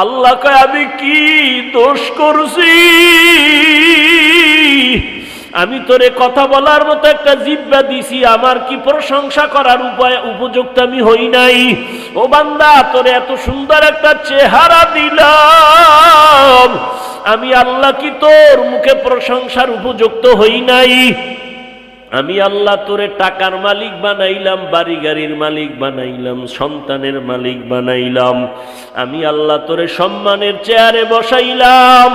আল্লাহ কয় আমি কি দোষ করছি? আমি তোরে কথা বলার মতো একটা জিহ্বা দিছি, আমার কি প্রশংসা করার উপযুক্ত আমি হই নাই? ও বান্দা, তোরে এত সুন্দর একটা চেহারা দিলাম, আমি আল্লাহ কি তোর মুখে প্রশংসার উপযুক্ত হই নাই? আমি আল্লাহ তোরে টাকার মালিক বানাইলাম, বাড়ি গাড়ির মালিক বানাইলাম, সন্তানের মালিক বানাইলাম, আমি আল্লাহ তোরে সম্মানের চেয়ারে বসাইলাম।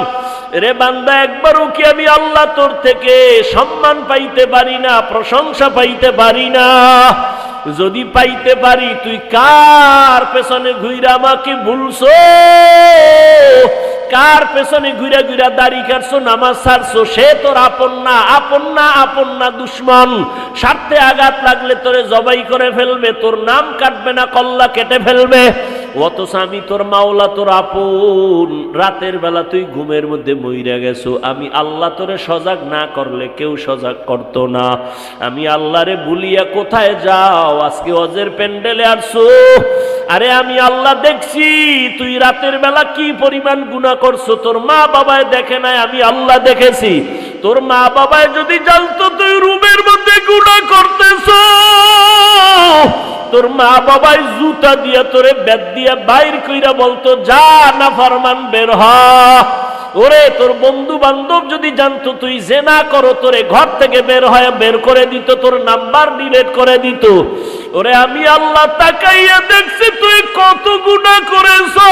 রে বান্দা, একবারও কি আমি আল্লাহ তোর থেকে সম্মান পাইতে পারি না, প্রশংসা পাইতে পারি না? যদি পাইতে পারি, তুই কার পেছনে ঘুইরা আমাকে ভুলছো? কার পেছনে ঘুরে ঘুরে দাড়ি কাটছো, নামাজ ছাড়ছো? সে তোর আপন না, আপন না, আপন না, দুশ্মন। স্বার্থে আঘাত লাগলে তোরে জবাই করে ফেলবে, তোর নাম কাটবে না, কল্লা কেটে ফেলবে। অথচ আমি তোর মাওলা, তোর আপন। রাতের বেলা তুই ঘুমের মধ্যে মইরা গেছো, আমি আল্লাহ তোরে সজাগ না করলে কেউ সজাগ করতো না। আমি আল্লাহরে ভুলিয়া কোথায় যাও? আজকে হজের প্যান্ডেলে আসছো। আরে আমি আল্লাহ দেখছি তুই রাতের বেলা কি পরিমাণ গুনাহ করছো, তোর মা বাবায় দেখে নাই, আমি আল্লাহ দেখেছি। তোর মা বাবায় যদি জানতো তুই রুমের মধ্যে গুনাহ করতেছো, তোর মা বাবাই জুতা দিয়া তোরে বেদ দিয়া বাইর কইরা বলতো, যা নাফরমান বের হ। ওরে, তোর বন্ধু বান্ধব যদি জানতো তুই জেনা করো, তোরে ঘর থেকে বের করে দিত, তোর নাম্বার ডিলিট করে দিত। ওরে, আমি আল্লাহ তাকাইয়া দেখছি তুই কত গুনাহ করেছো।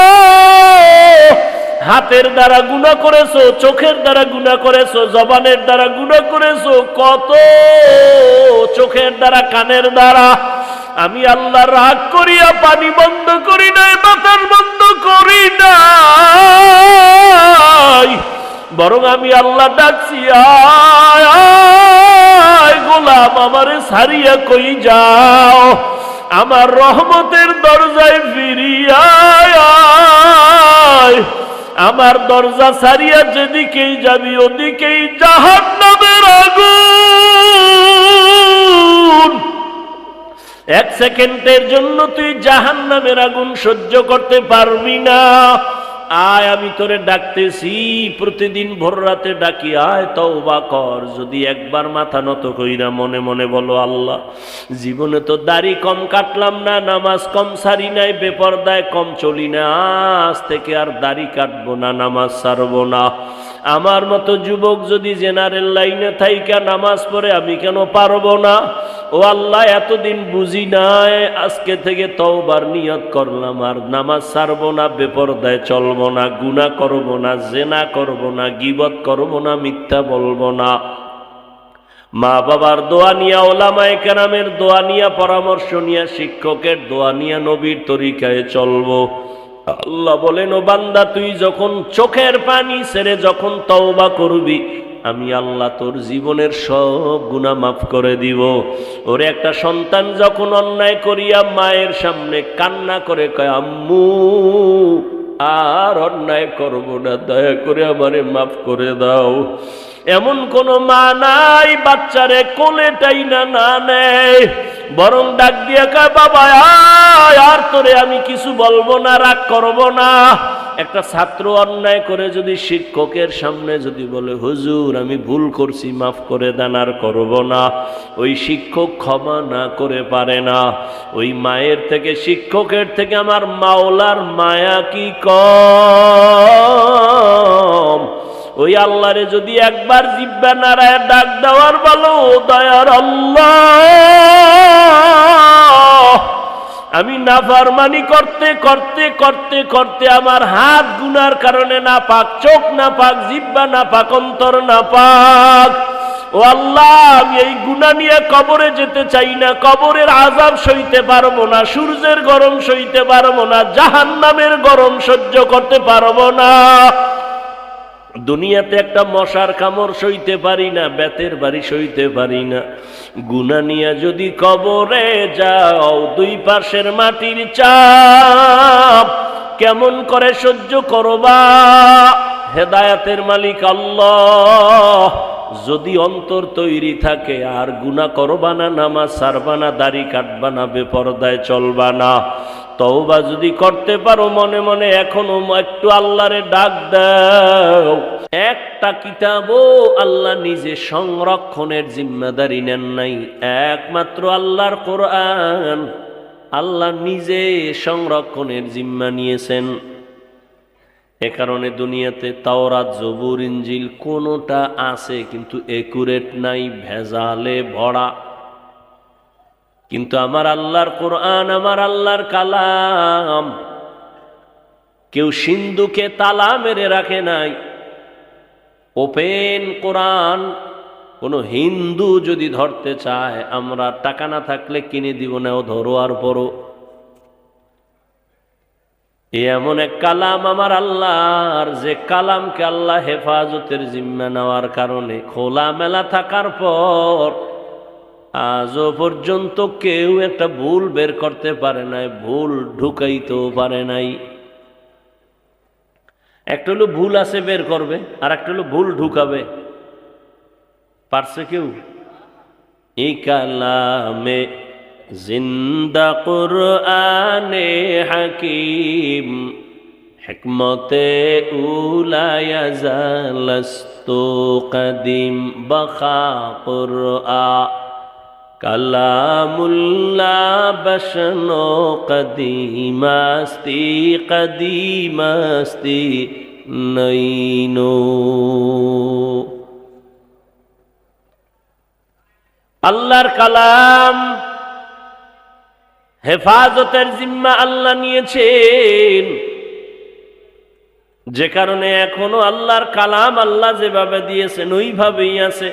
হাতের দ্বারা গুনাহ করেছো, চোখের দ্বারা গুনাহ করেছো, জবানের দ্বারা গুনাহ করেছো, কত চোখের দ্বারা, কানের দ্বারা। আমি আল্লাহ রাগ করিয়া পানি বন্ধ করি নাই, বাতাস বন্ধ করি নাই, বরং আমি আল্লাহ ডাকছি, আয় আয় গোলাম, আমারে ছাড়িয়া কই যাও, আমার রহমতের দরজায় ফিরিয়া আয়। আমার দরজা ছাড়িয়া যেদিকেই যাবি ওদিকেই জাহান্নামের আগুন। এক সেকেন্ডের জন্য তুই জাহান্নামের আগুন সহ্য করতে পারবি না। আয়, আমি তোরে ডাকতেছি, প্রতিদিন ভোর রাতে ডাকি, আয় তওবা কর। যদি একবার মাথা নত কইরা মনে মনে বলো, আল্লাহ জীবনে তো দাড়ি কম কাটলাম না, নামাজ কম সারি নাই, বেপরদায় কম চলি না, আজ থেকে আর দাড়ি কাটবো না, নামাজ ছাড়বো না। আমার মতো যুবক যদি জেনারেল লাইনে থাইকা নামাজ পড়ে, আমি কেন পারবো না? ও আল্লাহ, এতদিন বুঝি নাই, আজকে থেকে তওবার নিয়ত করলাম, আর নামাজ ছাড়বো না, বেপরদায় চলবো না, গুনাহ করবো না, জেনা করবো না, গীবত করবো না, মিথ্যা বলবো না। মা বাবার দোয়া নিয়া, ওলামায়ে কেরামের দোয়া নিয়া, পরামর্শ নিয়া, শিক্ষকের দোয়া নিয়া, নবীর তরিকায় চলবো। আল্লাহ বলেন, ও বান্দা, তুই যখন চোখের পানি ছেড়ে যখন তওবা করবি, আমি আল্লাহ তোর জীবনের সব গুনাহ মাফ করে দিব। ওরে, একটা সন্তান যখন অন্যায় করিয়া মায়ের সামনে কান্না করে কয়, আম্মু আর অন্যায় করব না, দয়া করে আমারে মাফ করে দাও, এমন কোন মা নাই বাচ্চারে কোলে টাইনা না নেয়, বরং ডাক দিয়া কয়, বাবা আয়, আর তোরে আমি কিছু বলবো না, রাগ করব না। একটা ছাত্র অন্যায় করে যদি শিক্ষকের সামনে যদি বলে, হুজুর আমি ভুল করছি, মাফ করে দেন, আর করব না, ওই শিক্ষক ক্ষমা না করে পারে না। ওই মায়ের থেকে, শিক্ষকের থেকে আমার মাওলার মায়া কি কম? ওই আল্লাহরে যদি একবার জিব্বা নাড়ায় ডাক দেওয়ার বলো, দয়ার আল্লাহ, আমি নাফরমানি করতে করতে করতে করতে আমার হাত গুনার কারণে না পাক, চোখ না পাক, জিহ্বা না পাক, অন্তর না পাক। ও আল্লাহ, আমি এই গুনাহ নিয়ে কবরে যেতে চাই না, কবরের আযাব সইতে পারবো না, সূর্যের গরম সইতে পারবো না, জাহান্নামের গরম সহ্য করতে পারবো না। দুনিয়াতে একটা মশার কামড় সইতে পারি না, বেতের বাড়ি সইতে পারি না। গুনাহ নিয়া যদি কবরে যাও, দুই পাশের মাটির চাপ কেমন করে সহ্য করবা? হেদায়েতের মালিক আল্লাহ। যদি অন্তর তৈরি থাকে, আর গুনাহ করবা না, নামাজ ছাড়বা না, দাড়ি কাটবা না, বেপরদায় চলবা না, তওবা যদি করতে পারো মনে মনে এখনো একটু আল্লাহরে ডাক দাও। একটা কিতাবও আল্লাহ নিজে সংরক্ষণের জিম্মাদারি নেন নাই, একমাত্র আল্লাহর কোরআন আল্লাহ নিজে সংরক্ষণের জিম্মা নিয়েছেন। এ কারণে দুনিয়াতে তাওরাত, জবুর, ইনজিল কোনোটা আছে কিন্তু একুরেট নাই, ভেজালে ভরা। কিন্তু আমার আল্লাহর কোরআন, আমার আল্লাহর কালাম, কেউ সিন্ধুকে তালা মেরে রাখে নাই। ওপেন কোরআন কোনো হিন্দু যদি ধরতে চায়, আমরা টাকা না থাকলে কিনে দিব না, ও ধরো আর পড়ো। এমন এক কালাম আমার আল্লাহর, যে কালামকে আল্লাহ হেফাজতের জিম্মা নেওয়ার কারণে খোলা মেলা থাকার পর আজও পর্যন্ত কেউ একটা ভুল বের করতে পারে নাই, ভুল ঢুকাইতেও পারে নাই। একটা হলো ভুল আছে বের করবে, আর একটা হলো ভুল ঢুকাবে। পারছে কেউ? এই কালামে জিন্দা কুরআনে হাকিম, হিকমতে উলায়া জালস্তু কদিম বখা কুরআ কালামুল্লাহ বশনো কদিমাস্তি কদিমাস্তি নইনো। আল্লাহর কালাম হেফাজতের জিম্মা আল্লাহ নিয়েছেন, যে কারণে এখনো আল্লাহর কালাম আল্লাহ যেভাবে দিয়েছেন ওইভাবেই আছে।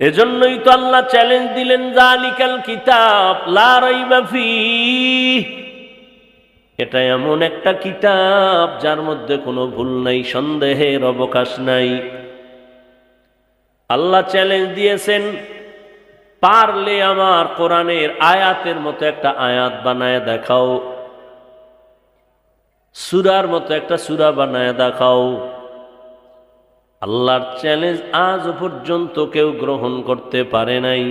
এজন্যই তো আল্লাহ চ্যালেঞ্জ দিলেন, যালিকাল কিতাব লা রাইবা ফীহ, এটা এমন একটা কিতাব যার মধ্যে কোনো ভুল নাই, সন্দেহের অবকাশ নাই। আল্লাহ চ্যালেঞ্জ দিয়েছেন, পারলে আমার কোরআনের আয়াতের মতো একটা আয়াত বানায় দেখাও, সূরার মতো একটা সূরা বানায় দেখাও। আল্লাহর চ্যালেঞ্জ আজ পর্যন্ত কেউ গ্রহণ করতে পারে নাই।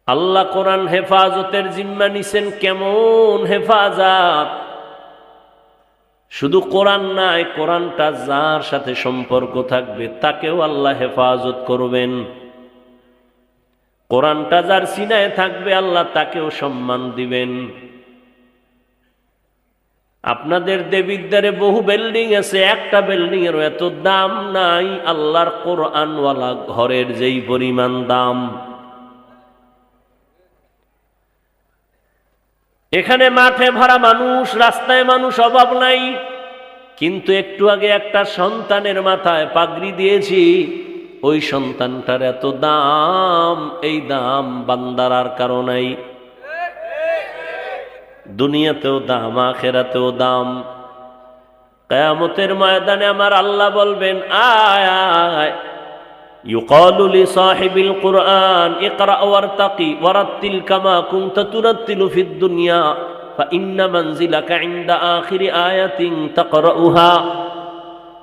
আল্লাহ কোরআন হেফাজতের জিম্মা নিছেন। কেমন হেফাজত! শুধু কোরআন নাই, কোরআনটা যার সাথে সম্পর্ক থাকবে তাকেও আল্লাহ হেফাজত করবেন। কোরআনটা যার সিনায় থাকবে আল্লাহ তাকেও সম্মান দিবেন। আপনাদের দেবিদ্বারে বহু বিল্ডিং আছে, একটা বিল্ডিং এর এত দাম নাই আল্লাহর কোরআনওয়ালা ঘরের যেই পরিমাণ দাম। এখানে মাঠে ভরা মানুষ, রাস্তায় মানুষ, অভাব নাই, কিন্তু একটু আগে একটা সন্তানের মাথায় পাগড়ি দিয়েছি, ওই সন্তানটার এত দাম, এই দাম বান্দার আর কারো নাই। দুনিয়াতেও দাম, আখিরাতেও দাম। কিয়ামতের ময়দানে আমার আল্লাহ বলবেন, আয় আয়, ইউকালু লিসাহিবিল কুরআন ইকরা ওয়ারতাকি ওয়ারাত্তিল কামা কুনতা তুরাত্তিলু ফিদ দুনিয়া ফাইন্না মানজিলাকা ইনদা আখিরি আয়াতিন তাকরাউহা।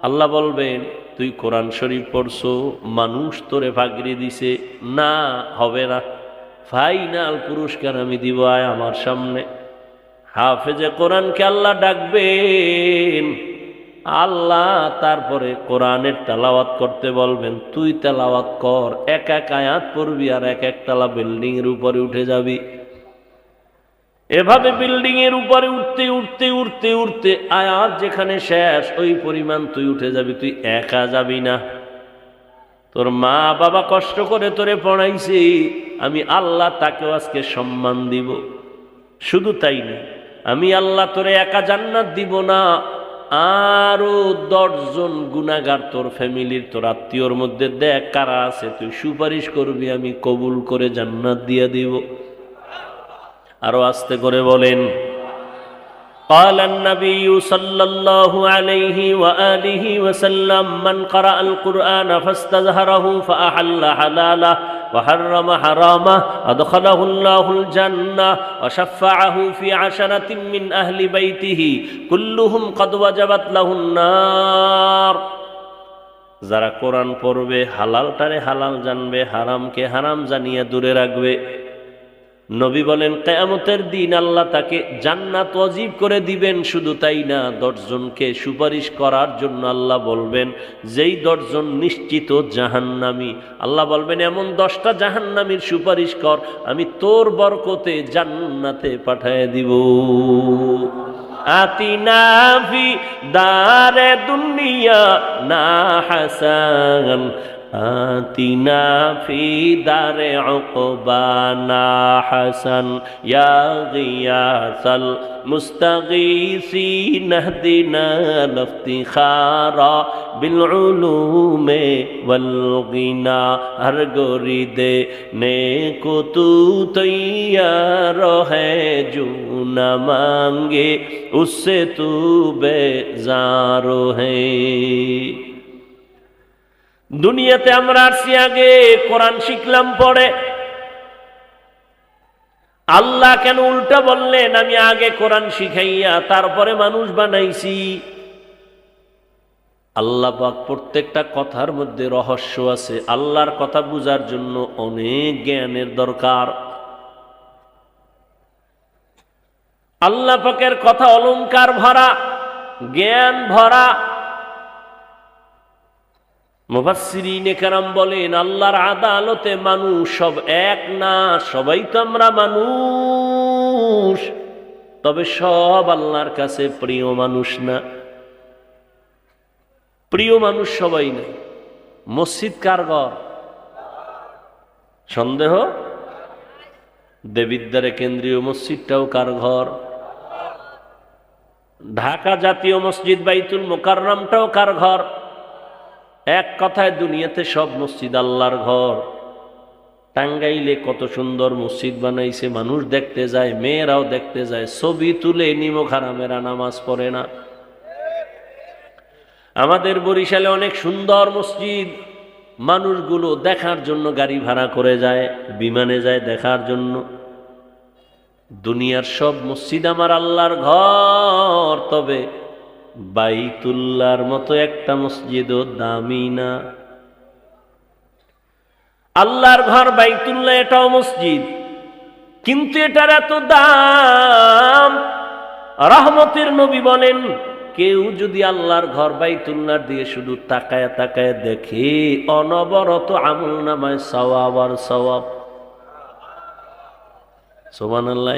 আল্লাহ বলবেন, তুই কোরআন শরীফ পড়ছো, মানুষ তোরে পাগড়ি দিছে, না হবে না, ফাইনাল পুরস্কার আমি দিব, আয় আমার সামনে। হাফেজে কোরআনকে আল্লাহ ডাকবেন, আল্লাহ তারপরে কোরআনের তেলাওয়াত করতে বলবেন, তুই তেলাওয়াত কর, এক এক আয়াত পড়বি আর এক এক তালা বিল্ডিং এর উপরে উঠে যাবি। এভাবে বিল্ডিং এর উপরে উঠতে উঠতে উঠতে উঠতে আয়াত যেখানে শেষ ওই পরিমাণ তুই উঠে যাবি। তুই একা যাবি না, তোর মা বাবা কষ্ট করে তোরে পড়াইছে, আমি আল্লাহ তাকেও আজকে সম্মান দিব। শুধু তাই না, আমি আল্লাহ তোরে একা জান্নাত দিব না, আরো 10 জন গুনাহগার তোর ফ্যামিলির, তোর আত্মীয়র মধ্যে দেখ কারা আছে, তুই সুপারিশ করবি, আমি কবুল করে জান্নাত দিয়ে দিব। আরো আস্তে করে বলেন, قال النبي صلى الله عليه وآله وسلم من قرأ القرآن فاستظهره فأحل حلاله وحرم حرامه أدخله الله الجنة وشفعه في 10 من أهل بيته كلهم قد وجبت له النار। যারা কোরআন পড়বে, হালালটারে হালাল জানবে, হারামকে হারাম জানিয়ে দূরে রাখবে, নবী বলেন কিয়ামতের দিন আল্লাহ তাকে জান্নাত ওয়াজিব করে দিবেন। শুধু তাই না, 10 জনকে সুপারিশ করার জন্য আল্লাহ বলবেন, যেই 10 জন নিশ্চিত জাহান্নামী, আল্লাহ বলবেন এমন 10টা জাহান্নামীর সুপারিশ কর, আমি তোর বরকতে জান্নাতে পাঠায় দিব। আতিনা ফি দারে দুনিয়া না হাসান, আতিনা ফি দারে উকবানা হাসান, ইয়া গিয়াসাল মুস্তাগীসিন ইহদিনা লিফতিখারা বিল উলুমে ওয়াল গিনা, হর গরিদে নেকো তু তৈয়ার হ্যায় জো না মাঙ্গে উসসে তু বেজার হ্যায়। দুনিয়াতে আমরা আসছি আগে কোরআন শিখলাম পরে। আল্লাহ কেন উল্টা বললেন, আমি আগে কোরআন শিখাইয়া তারপরে মানুষ বানাইছি? আল্লাহ পাক প্রত্যেকটা কথার মধ্যে রহস্য আছে। আল্লাহর কথা বুঝার জন্য অনেক জ্ঞানের দরকার। আল্লাহ পাকের কথা অলংকার ভরা, জ্ঞান ভরা। মুফাসসিরিনে কেরাম বলেন, আল্লাহর আদালতে মানুষ সব এক না, সবাই তো আমরা মানুষ, তবে সব আল্লাহর কাছে প্রিয় মানুষ না। প্রিয় মানুষ সবাই না। মসজিদ কার ঘর? সন্দেহ? দেবিদ্বারে কেন্দ্রীয় মসজিদটাও কার ঘর? ঢাকা জাতীয় মসজিদ বাইতুল মোকাররমটাও কার ঘর? এক কথায় দুনিয়াতে সব মসজিদ আল্লাহর ঘর। টাঙ্গাইলে কত সুন্দর মসজিদ বানাইছে, মানুষ দেখতে যায়, মেয়েরাও দেখতে যায়, ছবি তুলে নিমক হারামেরা নামাজ পড়ে না। আমাদের বরিশালে অনেক সুন্দর মসজিদ, মানুষগুলো দেখার জন্য গাড়ি ভাড়া করে যায়, বিমানে যায় দেখার জন্য। দুনিয়ার সব মসজিদ আমার আল্লাহর ঘর, তবে বাইতুল্লাহর মতো একটা মসজিদও দামি না। আল্লাহর ঘর বাইতুল্লাহ, এটাও মসজিদ, কিন্তু এটার এত দাম। রহমতের নবী বলেন, কেউ যদি আল্লাহর ঘর বাইতুল্লাহ দিয়ে শুধু তাকায় তাকায় দেখে, অনবরত আমল নামায় সওয়াব আর সওয়াব। সুবহানাল্লাহ।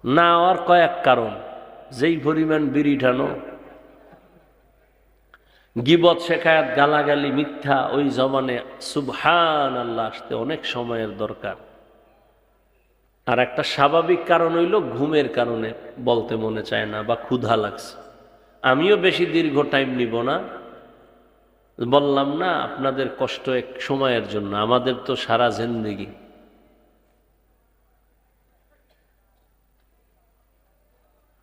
না আর কয়েক কারণ, যেই পরিমাণ বিড়ি ঢানো, গীবত শেখায়াত, গালাগালি, মিথ্যা, ওই জমানে সুবহানাল্লাহ আসতে অনেক সময়ের দরকার। আর একটা স্বাভাবিক কারণ হইল ঘুমের কারণে বলতে মনে চায় না বা ক্ষুধা লাগছে। আমিও বেশি দীর্ঘ টাইম নিব না, বললাম না আপনাদের কষ্ট এক সময়ের জন্য, আমাদের তো সারা জিন্দেগি।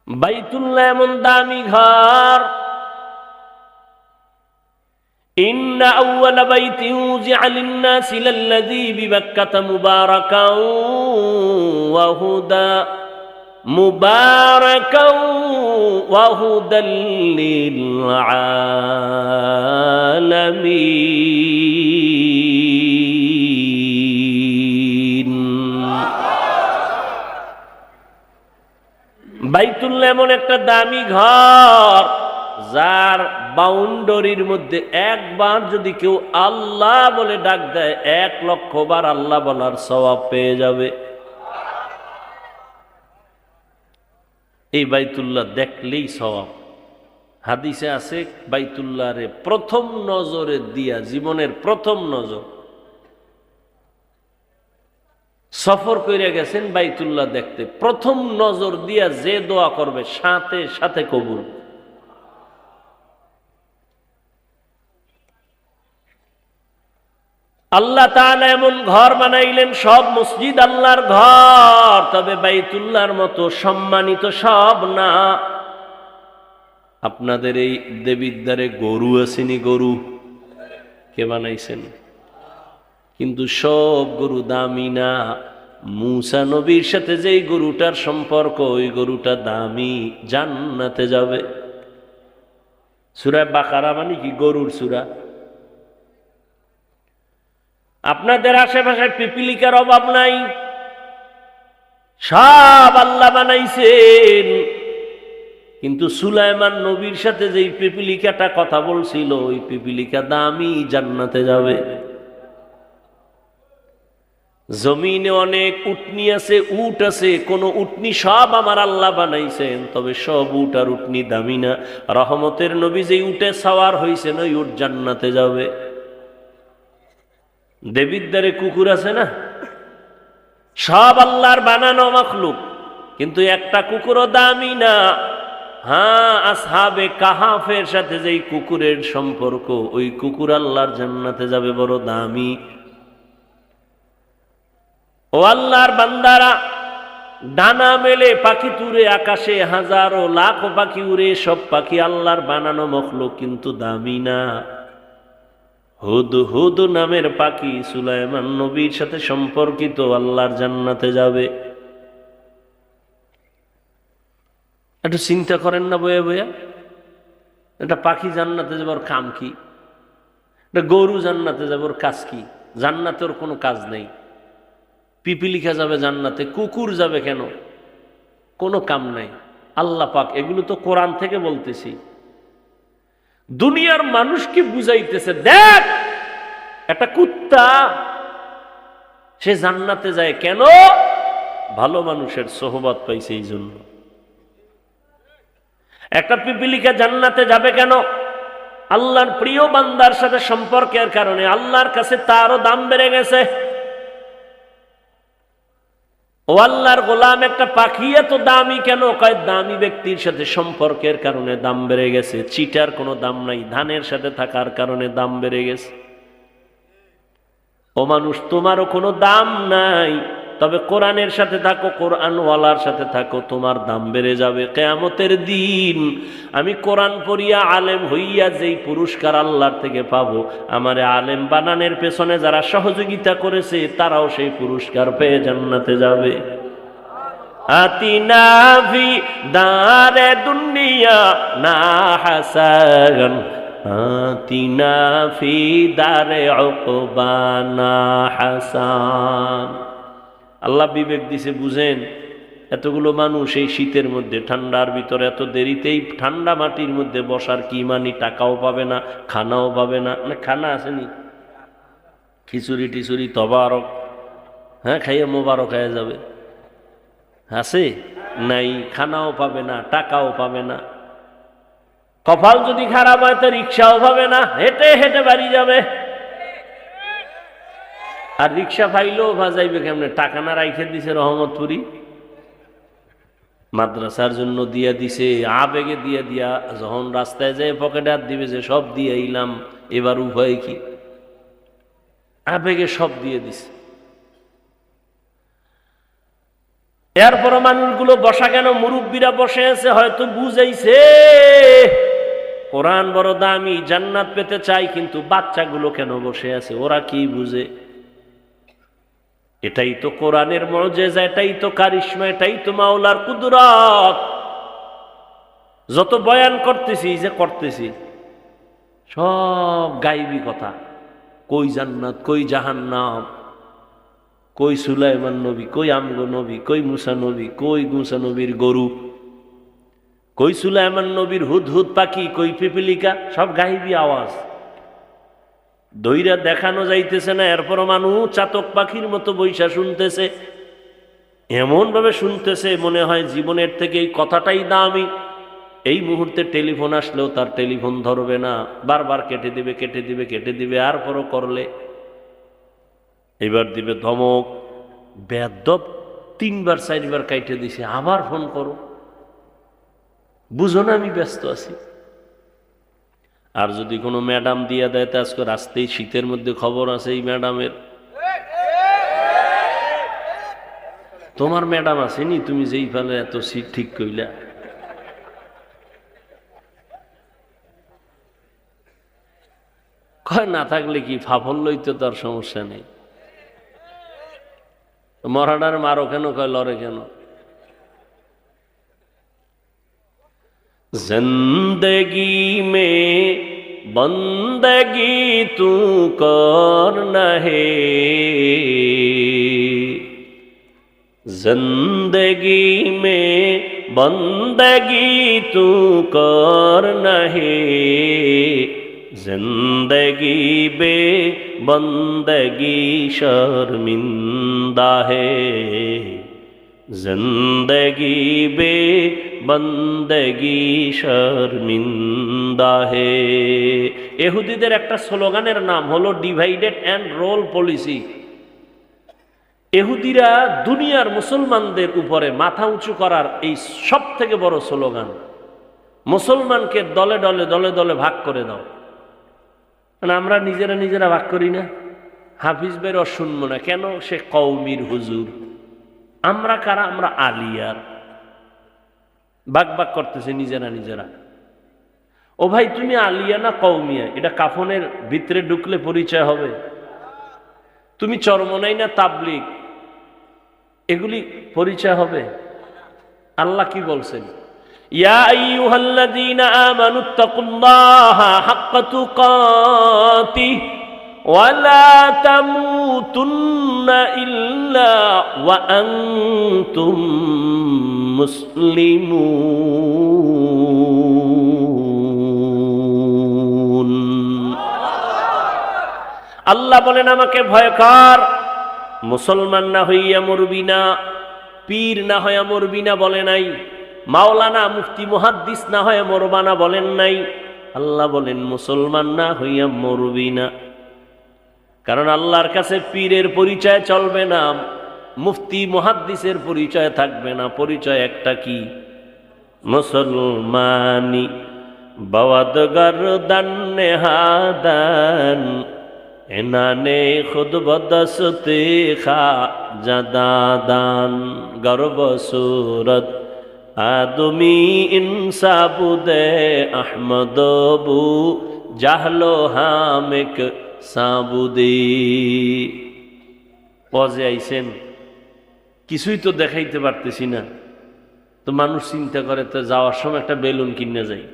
বাইতুল্লাহ এমন দামি ঘর। ইন্না আউওয়ালা বাইতিন উযিআ লিন-নাসি লাল্লাযী বিবাক্কাতা মুবারাকান ওয়া হুদা মুবারাকান ওয়া হুদাল লিল আলামিন। বাইতুল্লাহ এমন একটা দামি ঘর, যার বাউন্ডারির মধ্যে একবার যদি কেউ আল্লাহ বলে ডাক দেয়, 1,00,000 বার আল্লাহ বলার সওয়াব পেয়ে যাবে। এই বাইতুল্লাহ দেখলেই সওয়াব। হাদিসে আছে, বাইতুল্লাহরে প্রথম নজরে দিয়া, জীবনের প্রথম নজর, সফর করে গেছেন বাইতুল্লাহ দেখতে, প্রথম নজর দিয়া যে দোয়া করবে সাথে সাথে কবুল। আল্লাহ তাআলা এমন ঘর বানাইলেন, সব মসজিদ আল্লাহর ঘর, তবে বাইতুল্লাহর মতো সম্মানিত সব না। আপনাদের এই দেবিদ্বারে গরু আসেনি? গরু কে বানাইছেন? কিন্তু সব গরু দামি না। মূসা নবীর সাথে যেই গরুটার সম্পর্ক, ওই গরুটা দামি, জান্নাতে যাবে। সূরা বাকারা মানে কি? গরুর সূরা। আপনাদের আশেপাশে পিপিলিকার অভাব নাই, সব আল্লাহ বানাইছেন। কিন্তু সুলাইমান নবীর সাথে যেই পিপিলিকাটা কথা বলছিল, ওই পিপিলিকা দামি, জান্নাতে যাবে। জমিনে অনেক উটনি আছে, উট আছে, কোন উটনি সব আমার আল্লাহ বানাইছেন, তবে সব উট আর উটনি দামি না। রহমতের নবী যে উটে সাওয়ার হইছেন, ওই উট জান্নাতে যাবে। দেবিদ্বারে কুকুর আছে না, সব আল্লাহর বানানো মাখলুক, কিন্তু একটা কুকুরও দামি না। হ্যাঁ, আসহাবে কাহাফের সাথে যেই কুকুরের সম্পর্ক, ওই কুকুর আল্লাহর জান্নাতে যাবে, বড় দামি। ও আল্লাহর বান্দারা, ডানা মেলে পাখি তুরে আকাশে, হাজারো লাখো পাখি উড়ে, সব পাখি আল্লাহর বানানো মখলুক, কিন্তু দামি না। হুদ নামের পাখি সুলাইমান নবীর সাথে সম্পর্কিত, আল্লাহর জান্নাতে যাবে। একটু চিন্তা করেন না বয়া বয়া, এটা পাখি জান্নাতে যাবার কাম কি? এটা গরু জান্নাতে যাবার কাজ কি? জান্নাতে ওর কোনো কাজ নেই। পিপিলিকা যাবে জান্নাতে, কুকুর যাবে কেন? কোনো কাম নাই। আল্লাহ পাক এগুলো তো কোরআন থেকে বলতেছি, দুনিয়ার মানুষকে বুঝাইতেছে। দেখ, একটা কুত্তা সে জান্নাতে যায় কেন? ভালো মানুষের সোহবত পাইছে এই জন্য। একটা পিপিলিকা জান্নাতে যাবে কেন? আল্লাহর প্রিয় বান্দার সাথে সম্পর্কের কারণে। আল্লাহর কাছে তারও দাম বেড়ে গেছে। ও আল্লাহর গোলাম, একটা পাখি এত দামি কেন? কয় দামি ব্যক্তির সাথে সম্পর্কের কারণে দাম বেড়ে গেছে। চিটার কোনো দাম নাই, ধানের সাথে থাকার কারণে দাম বেড়ে গেছে। ও মানুষ, তোমারও কোনো দাম নাই, তবে কোরআনের সাথে থাকো, কোরআনওয়ালার সাথে থাকো, তোমার দাম বেড়ে যাবে। কিয়ামতের দিন আমি কোরআন পড়িয়া আলেম হইয়া যেই পুরস্কার আল্লাহর থেকে পাবো, আমারে আলেম বানানোর পেছনে যারা সহযোগিতা করেছে, তারাও সেই পুরস্কার পেয়ে জান্নাতে যাবে। আতিনা ফি দারে দুনিয়া না হাসান, আতিনা ফি দারে উকবা না হাসান। আল্লাহ বিবেক দিছে, বুঝেন। এতগুলো মানুষ এই শীতের মধ্যে, ঠান্ডার ভিতরে, এত দেরিতেই ঠান্ডা মাটির মধ্যে বসার কি মানি? টাকাও পাবে না, খানাও পাবে না। মানে খানা আসেনি, খিচুড়ি টিচুড়ি তবারক, হ্যাঁ, খাইয়ে মোবারক হয়ে যাবে। আছে নাই, খানাও পাবে না, টাকাও পাবে না। কপাল যদি খারাপ হয় তো রিক্সাও পাবে না, হেঁটে হেঁটে বাড়ি যাবে। আর রিক্সা পাইলেও ভাজাইবে কেমনে? টাকা না রাইখে দিছে রহমতপুরি, মাদ্রাসার জন্য দিয়া দিছে, আবেগে দিয়া যখন রাস্তায় যায় পকেটে হাত দিবে যে সব দিয়ে আইলাম, এবার উভয় কি? আবেগে সব দিয়ে দিছে। এরপর মানুষগুলো বসা কেন? মুরব্বীরা বসে আছে, হয়তো বুঝাইছে কোরআন বড় দামি, জান্নাত পেতে চাই, কিন্তু বাচ্চাগুলো কেন বসে আছে? ওরা কি বুঝে? এটাই তো কোরআনের মুজিজা, এটাই তো কারিশমা, এটাই তো মাওলার কুদরত। যত বয়ান করতেছি সব গায়বী কথা। কই জান্নাত, কই জাহান্নাম, কই সুলাইমান নবী, কই আমগো নবী, কই মুসা নবী, কই মুসা নবীর গরু, কই সুলাইমান নবীর হুদহুদ পাখি, কই পিপিলিকা, সব গায়বী আওয়াজ। দইরা দেখানো যাইতেছে না, এরপর মানুষ চাতক পাখির মতো বৈশা শুনতেছে। এমন ভাবে শুনতেছে মনে হয় জীবনের থেকে এই কথাটাই দামি। এই মুহূর্তে টেলিফোন আসলেও তার টেলিফোন ধরবে না, বারবার কেটে দিবে। আর পরও করলে এবার দিবে ধমক, বেয়াদব, 3বার 4বার কাইটে দিছে, আবার ফোন করো, বুঝো না আমি ব্যস্ত আছি। আর যদি কোনো ম্যাডাম দিয়া দেয়, তা আজকে রাস্তায় শীতের মধ্যে খবর আছে এই ম্যাডামের, তোমার ম্যাডাম আসেনি, তুমি যেই ফেলে এত সিট ঠিক কইলা। কয় না থাকলে কি, ফাফল্যই তো তার সমস্যা নেই। মরাডার মারো কেন? কয় লড়ে কেন? जिंदगी में बंदगी तू करना है, जिंदगी में बंदगी तू करना है, जिंदगी बे बंदगी शर्मिंदा है, जिंदगी बे बंदगी शर्मिंदा है। ইহুদিদের একটা স্লোগানের নাম হলো ডিভাইডেড অ্যান্ড রোল পলিসি। ইহুদিরা দুনিয়ার মুসলমানদের উপরে মাথা উঁচু করার এই সব থেকে বড় স্লোগান, মুসলমানকে দলে দলে দলে দলে ভাগ করে দাও। আমরা নিজেরা নিজেরা ভাগ করি না, হাফিজ বের শুনবো না কেন? সে কওমির হুজুর। আমরা কারা? আমরা আলিয়ার। ভাগ ভাগ করতেছে নিজেরা নিজেরা। ও ভাই, তুমি আলিয়া না কওমিয়া, এটা কাফনের ভিতরে ঢুকলে পরিচয় হবে। তুমি চরমনাই না তাবলিগ, এগুলি পরিচয় হবে। আল্লাহ কি বলছেন? ইয়া আইয়ুহাল্লাযীনা আমানুত্তাকুল্লাহা হাক্কা তুকাতিহি ওয়া লা তামুতুন্না ইল্লা ওয়া আনতুম মুসলিমুন। আল্লাহ বলেন আমাকে ভয় কর, মুসলমান না হইয়া মরবি না, পীর না হইয়া মরবি না বলে নাই, মাওলানা মুফতি মুহাদ্দিস না হইয়া মরবা না বলেন নাই। আল্লাহ বলেন মুসলমান না হইয়া মরবি না। কারণ আল্লাহর কাছে পীরের পরিচয় চলবে না, মুফতি মুহাদ্দিসের পরিচয় থাকবে না। পরিচয় একটা কি? মুসলমানি বাওয়াদ গরদান নেহাদান এনানে খুদ বদসতে খা জাদাদান গর্ব সুরত আদমি ইনসাবুদে আহমদবু জাহলো হামেক সাবুদি। পজে আইছেন, কিছুই তো দেখাইতে পারতেছি না, তো মানুষ চিন্তা করে তো যাওয়ার সময় একটা বেলুন কিনে যাই।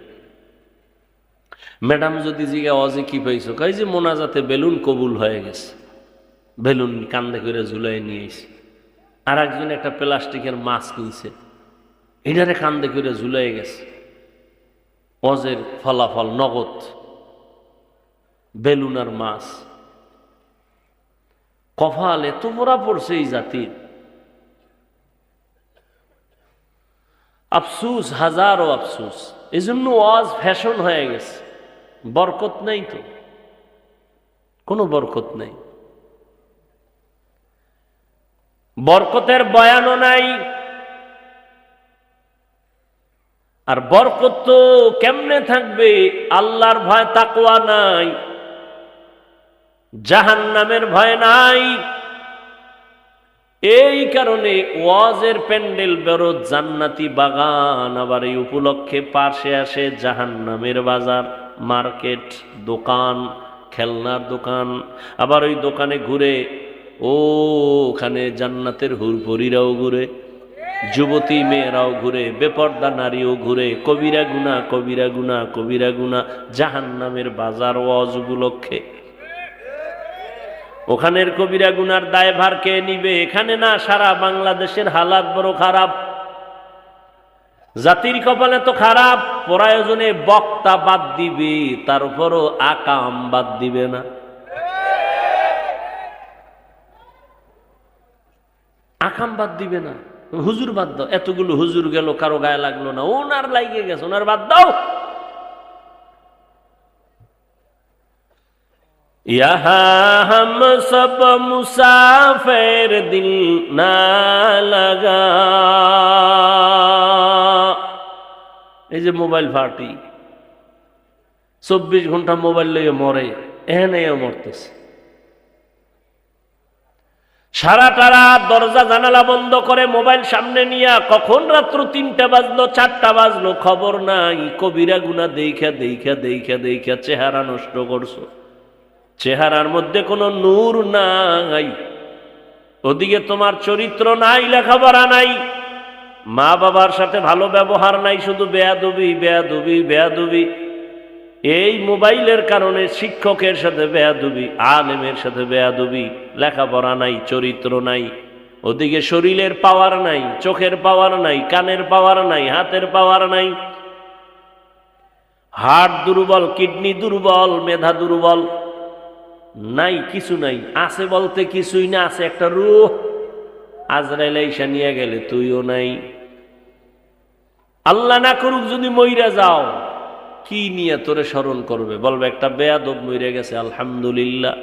ম্যাডাম যদি জিজ্ঞা অজে কি পাইছো, কই যে মোনাজাতে বেলুন কবুল হয়ে গেছে, বেলুন কান্দে করে ঝুলাই নিয়ে এসে। আর একজন একটা প্লাস্টিকের মাছ কিনছে, এটারে কান্দে করে ঝুলাই গেছে। অজের ফলাফল নগদ বেলুন আর মাছ। কপাল এত মোড়া পড়ছে এই জাতির, আফসুস, হাজারো আফসুস। এই জন্য ওয়াজ ফ্যাশন হয়ে গেছে। বরকত নেই তো, কোনো বরকত নেই, বরকতের বয়ানও নাই। আর বরকত তো কেমনে থাকবে? আল্লাহর ভয় তাকওয়া নাই, জাহান্নামের ভয় নাই। এই কারণে ওয়াজের প্যান্ডেল বেরো জান্নাতি বাগান, আবার এই উপলক্ষে পাশে আসে জাহান্নামের বাজার, মার্কেট, দোকান, খেলনার দোকান। আবার ওই দোকানে ঘুরে ওখানে জান্নাতের হুরপরিরাও ঘুরে, যুবতী মেয়েরাও ঘুরে, বেপর্দা নারীও ঘুরে। কবিরা গুনাহ, কবিরা গুনাহ, কবিরা গুনাহ, জাহান্নামের বাজার ওয়াজ উপলক্ষে। ওখানের কবিরা গুনার দায়ভার কে নিবে? এখানে না, সারা বাংলাদেশের হালাত বড় খারাপ। জাতির কপালে তো খারাপ, প্রয়োজনে বক্তা বাদ দিবে, তার উপরও আকাম বাদ দিবে না। আকাম বাদ দিবে না, হুজুর বাদ দাও। এতগুলো হুজুর গেল, কারো গায়ে লাগলো না, ওনার লাগিয়ে গেছে, ওনার বাদ দাও। यहाँ हम सब मुसाफिर दिल ना लगा। এই যে মোবাইল পার্টি 24 ঘন্টা মোবাইল লইয়ে মরে, এখানে মরতেছে। সারাটা রাত দরজা জানালা বন্ধ করে মোবাইল সামনে নিয়ে, কখন রাত্র 3টা বাজলো 4টা বাজলো খবর নাই। কবিরা গুনাহ দেখা দেখা দেখা দেখা চেহারা নষ্ট করছো, চেহারার মধ্যে কোনো নূর নাই, ওদিকে তোমার চরিত্র নাই, লেখাপড়া নাই, মা বাবার সাথে ভালো ব্যবহার নাই, শুধু বেয়াদবি বেয়াদবি বেয়াদবি। এই মোবাইলের কারণে শিক্ষকের সাথে বেয়াদবি, আলেমের সাথে বেয়াদবি, লেখাপড়া নাই, চরিত্র নাই, ওদিকে শরীরের পাওয়ার নাই, চোখের পাওয়ার নাই, কানের পাওয়ার নাই, হাতের পাওয়ার নাই, হার্ট দুর্বল, কিডনি দুর্বল, মেধা দুর্বল, নাই কিছু নাই। আছে বলতে কিছুই না, আছে একটা রূহ। আজরাইল আইসা নিয়ে গেলে তুইও নাই। আল্লাহ না করুক যদি মইরা যাও, কি নিয়ে তোরে স্মরণ করবে? বলবে একটা বেয়াদব মইরে গেছে, আলহামদুলিল্লাহ।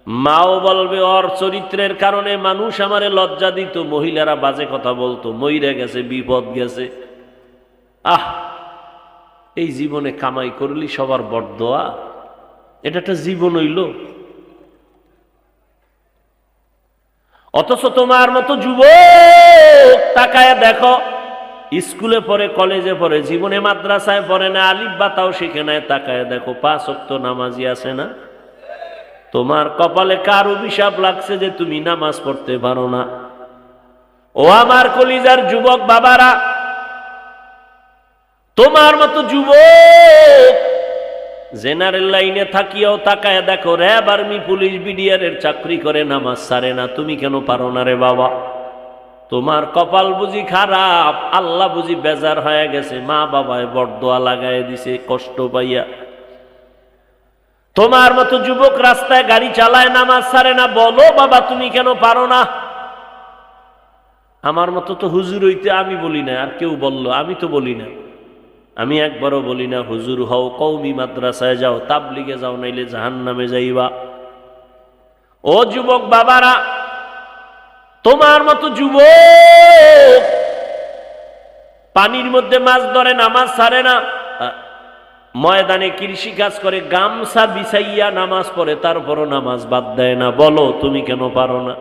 মাও বলবে ওর চরিত্রের কারণে মানুষ আমারে লজ্জা দিত, মহিলারা বাজে কথা বলতো, মইরে গেছে, বিপদ গেছে। আহ, এই জীবনে কামাই করলি সবার বড়দোয়া, এটা একটা জীবন হইল। অথচ তোমার মতো যুবক তাকায় দেখো, স্কুলে পড়ে, কলেজে পড়ে, জীবনে মাদ্রাসায় পড়ে না, আলিফ বা তাও শিখে নাই, তাকায় দেখো 5 ওয়াক্ত নামাজি আছে না? তোমার কপালে কার অভিশাপ লাগছে যে তুমি নামাজ পড়তে পারো না? ও আমার কলিজার যুবক বাবারা, তোমার মতো যুবক জেনারেল লাইনে থাকিও তাকায় দেখো, র্যাব, আর্মি, পুলিশ, বিডিআর এর চাকরি করে, নামাজ ছাড়ে না, তুমি কেন পারো না রে বাবা? তোমার কপাল বুঝি খারাপ, আল্লাহ বুঝি বেজার হয়ে গেছে, মা বাবায় বড়দোয়া লাগায় দিছে কষ্ট পাইয়া। তোমার মতো যুবক রাস্তায় গাড়ি চালায়, নামাজ ছাড়ে না, বলো বাবা তুমি কেন পারো না? আমার মতো তো হুজুর হইতে আমি বলি না, আর কেউ বললো, আমি তো বলি না, আমি একবারও বলি না হুজুর হও, কওমি মাদ্রাসায় যাও, তাবলিগে যাও, নাইলে জাহান্নামে যাইবা। ও যুবক বাবারা, তোমার মতো যুবক পানির মধ্যে মাছ ধরে, নামাজ ছাড়ে না, ময়দানে কৃষি কাজ করে, গামছা বিছাইয়া নামাজ পড়ে, তারপরও নামাজ বাদ দেয় না, বলো তুমি কেন পারো না?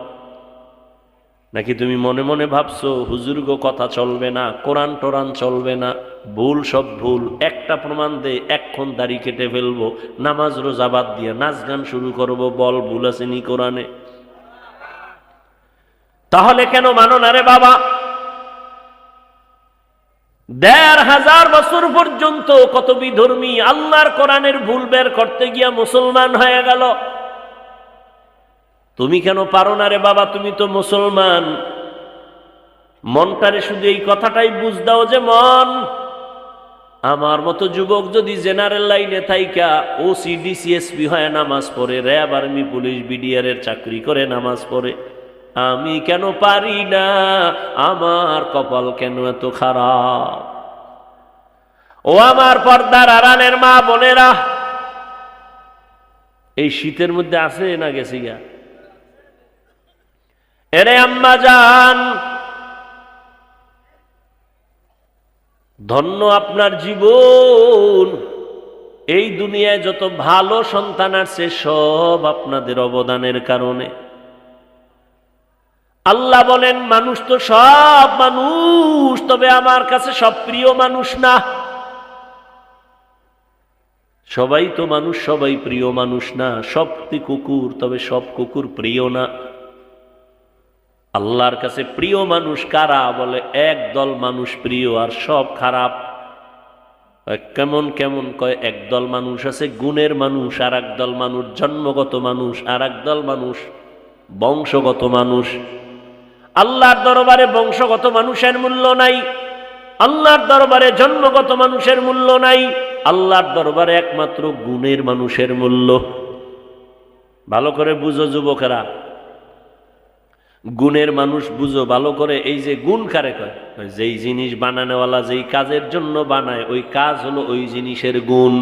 নাকি তুমি মনে মনে ভাবছো হুজুর গো কথা চলবে না, কোরআন টোরান চলবে না, ভুল সব ভুল, একটা প্রমাণ দে, এক্ষণ দাড়ি কেটে ফেলবো, নামাজ রোজা বাদ দিয়ে নাচ গান শুরু করবো, বল ভুল আসেনি কোরআনে? তাহলে কেন মানো না রে বাবা? ১৫০০ বছর পর্যন্ত কত বিধর্মী আল্লাহর কোরআনের ভুল বের করতে গিয়া মুসলমান হয়ে গেল। তুমি কেন পারো না রে বাবা? তুমি তো মুসলমান। মনটারে শুধু এই কথাটাই বুঝ দাও যে মন, আমার মতো যুবক যদি জেনারেল লাইনে থাইকা ওসি ডিসিএসপি হয় নামাজ পড়ে, র্যাব, আর্মি, পুলিশ, বিডিআর এর চাকরি করে নামাজ পড়ে, আমি কেন পারি না? আমার কপাল কেন এত খারাপ? ও আমার পর্দার আড়ালের মা বোনেরা, এই শীতের মধ্যে আছে না গেছি গা? এরে আম্মা জান, ধন্য আপনার জীবন। এই দুনিয়ায় যত ভালো সন্তান আছে সব আপনাদের অবদানের কারণে। আল্লাহ বলেন মানুষ তো সব মানুষ, তবে আমার কাছে সব প্রিয় মানুষ না। সবাই তো মানুষ, সবাই প্রিয় মানুষ না। সব কুকুর, তবে সব কুকুর প্রিয় না। আল্লাহর কাছে প্রিয় মানুষ কারা? বলে একদল মানুষ প্রিয় আর সব খারাপ। কেমন কেমন? কয় একদল মানুষ আছে গুণের মানুষ, আর একদল মানুষ জন্মগত মানুষ, আর একদল মানুষ বংশগত মানুষ। আল্লাহর দরবারে বংশগত মানুষের মূল্য নাই, আল্লাহর দরবারে জন্মগত মানুষের মূল্য নাই, আল্লাহর দরবারে একমাত্র গুণের মানুষের মূল্য। ভালো করে বুঝো যুবকেরা, গুণের মানুষ বুঝো ভালো করে। এই যে গুণ কারে কয়? যেই জিনিস বানানোওয়ালা যেই কাজের জন্য বানায়, ওই কাজ হলো ওই জিনিসের গুণ।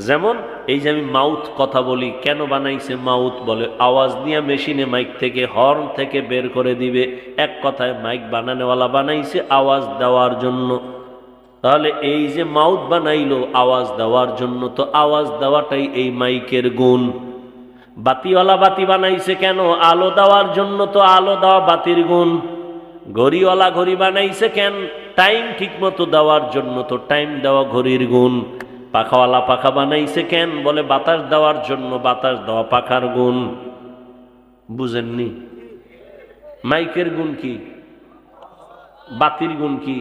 যেমন এই যে আমি মাউথ কথা বলি, কেন বানাইছে মাউথ? বলে আওয়াজ নিয়ে মেশিনে মাইক থেকে, হর্ন থেকে বের করে দিবে। এক কথায় মাইক বানানোওয়ালা বানাইছে আওয়াজ দেওয়ার জন্য। তাহলে এই যে মাউথ বানাইলো আওয়াজ দেওয়ার জন্য, তো আওয়াজ দেওয়াটাই এই মাইকের গুণ। বাতিওয়ালা বাতি বানাইছে কেন? আলো দেওয়ার জন্য, তো আলো দেওয়া বাতির গুণ। ঘড়িওয়ালা ঘড়ি বানাইছে কেন? টাইম ঠিক মতো দেওয়ার জন্য, তো টাইম দেওয়া ঘড়ির গুণ। পাখাওয়ালা পাখা বানাইছে কেন? বলে বাতাস দেওয়ার জন্য, বাতাস দেওয়া পাখার গুণ। বুঝেননি? মাইকের গুণ কি? বাতির গুণ কি?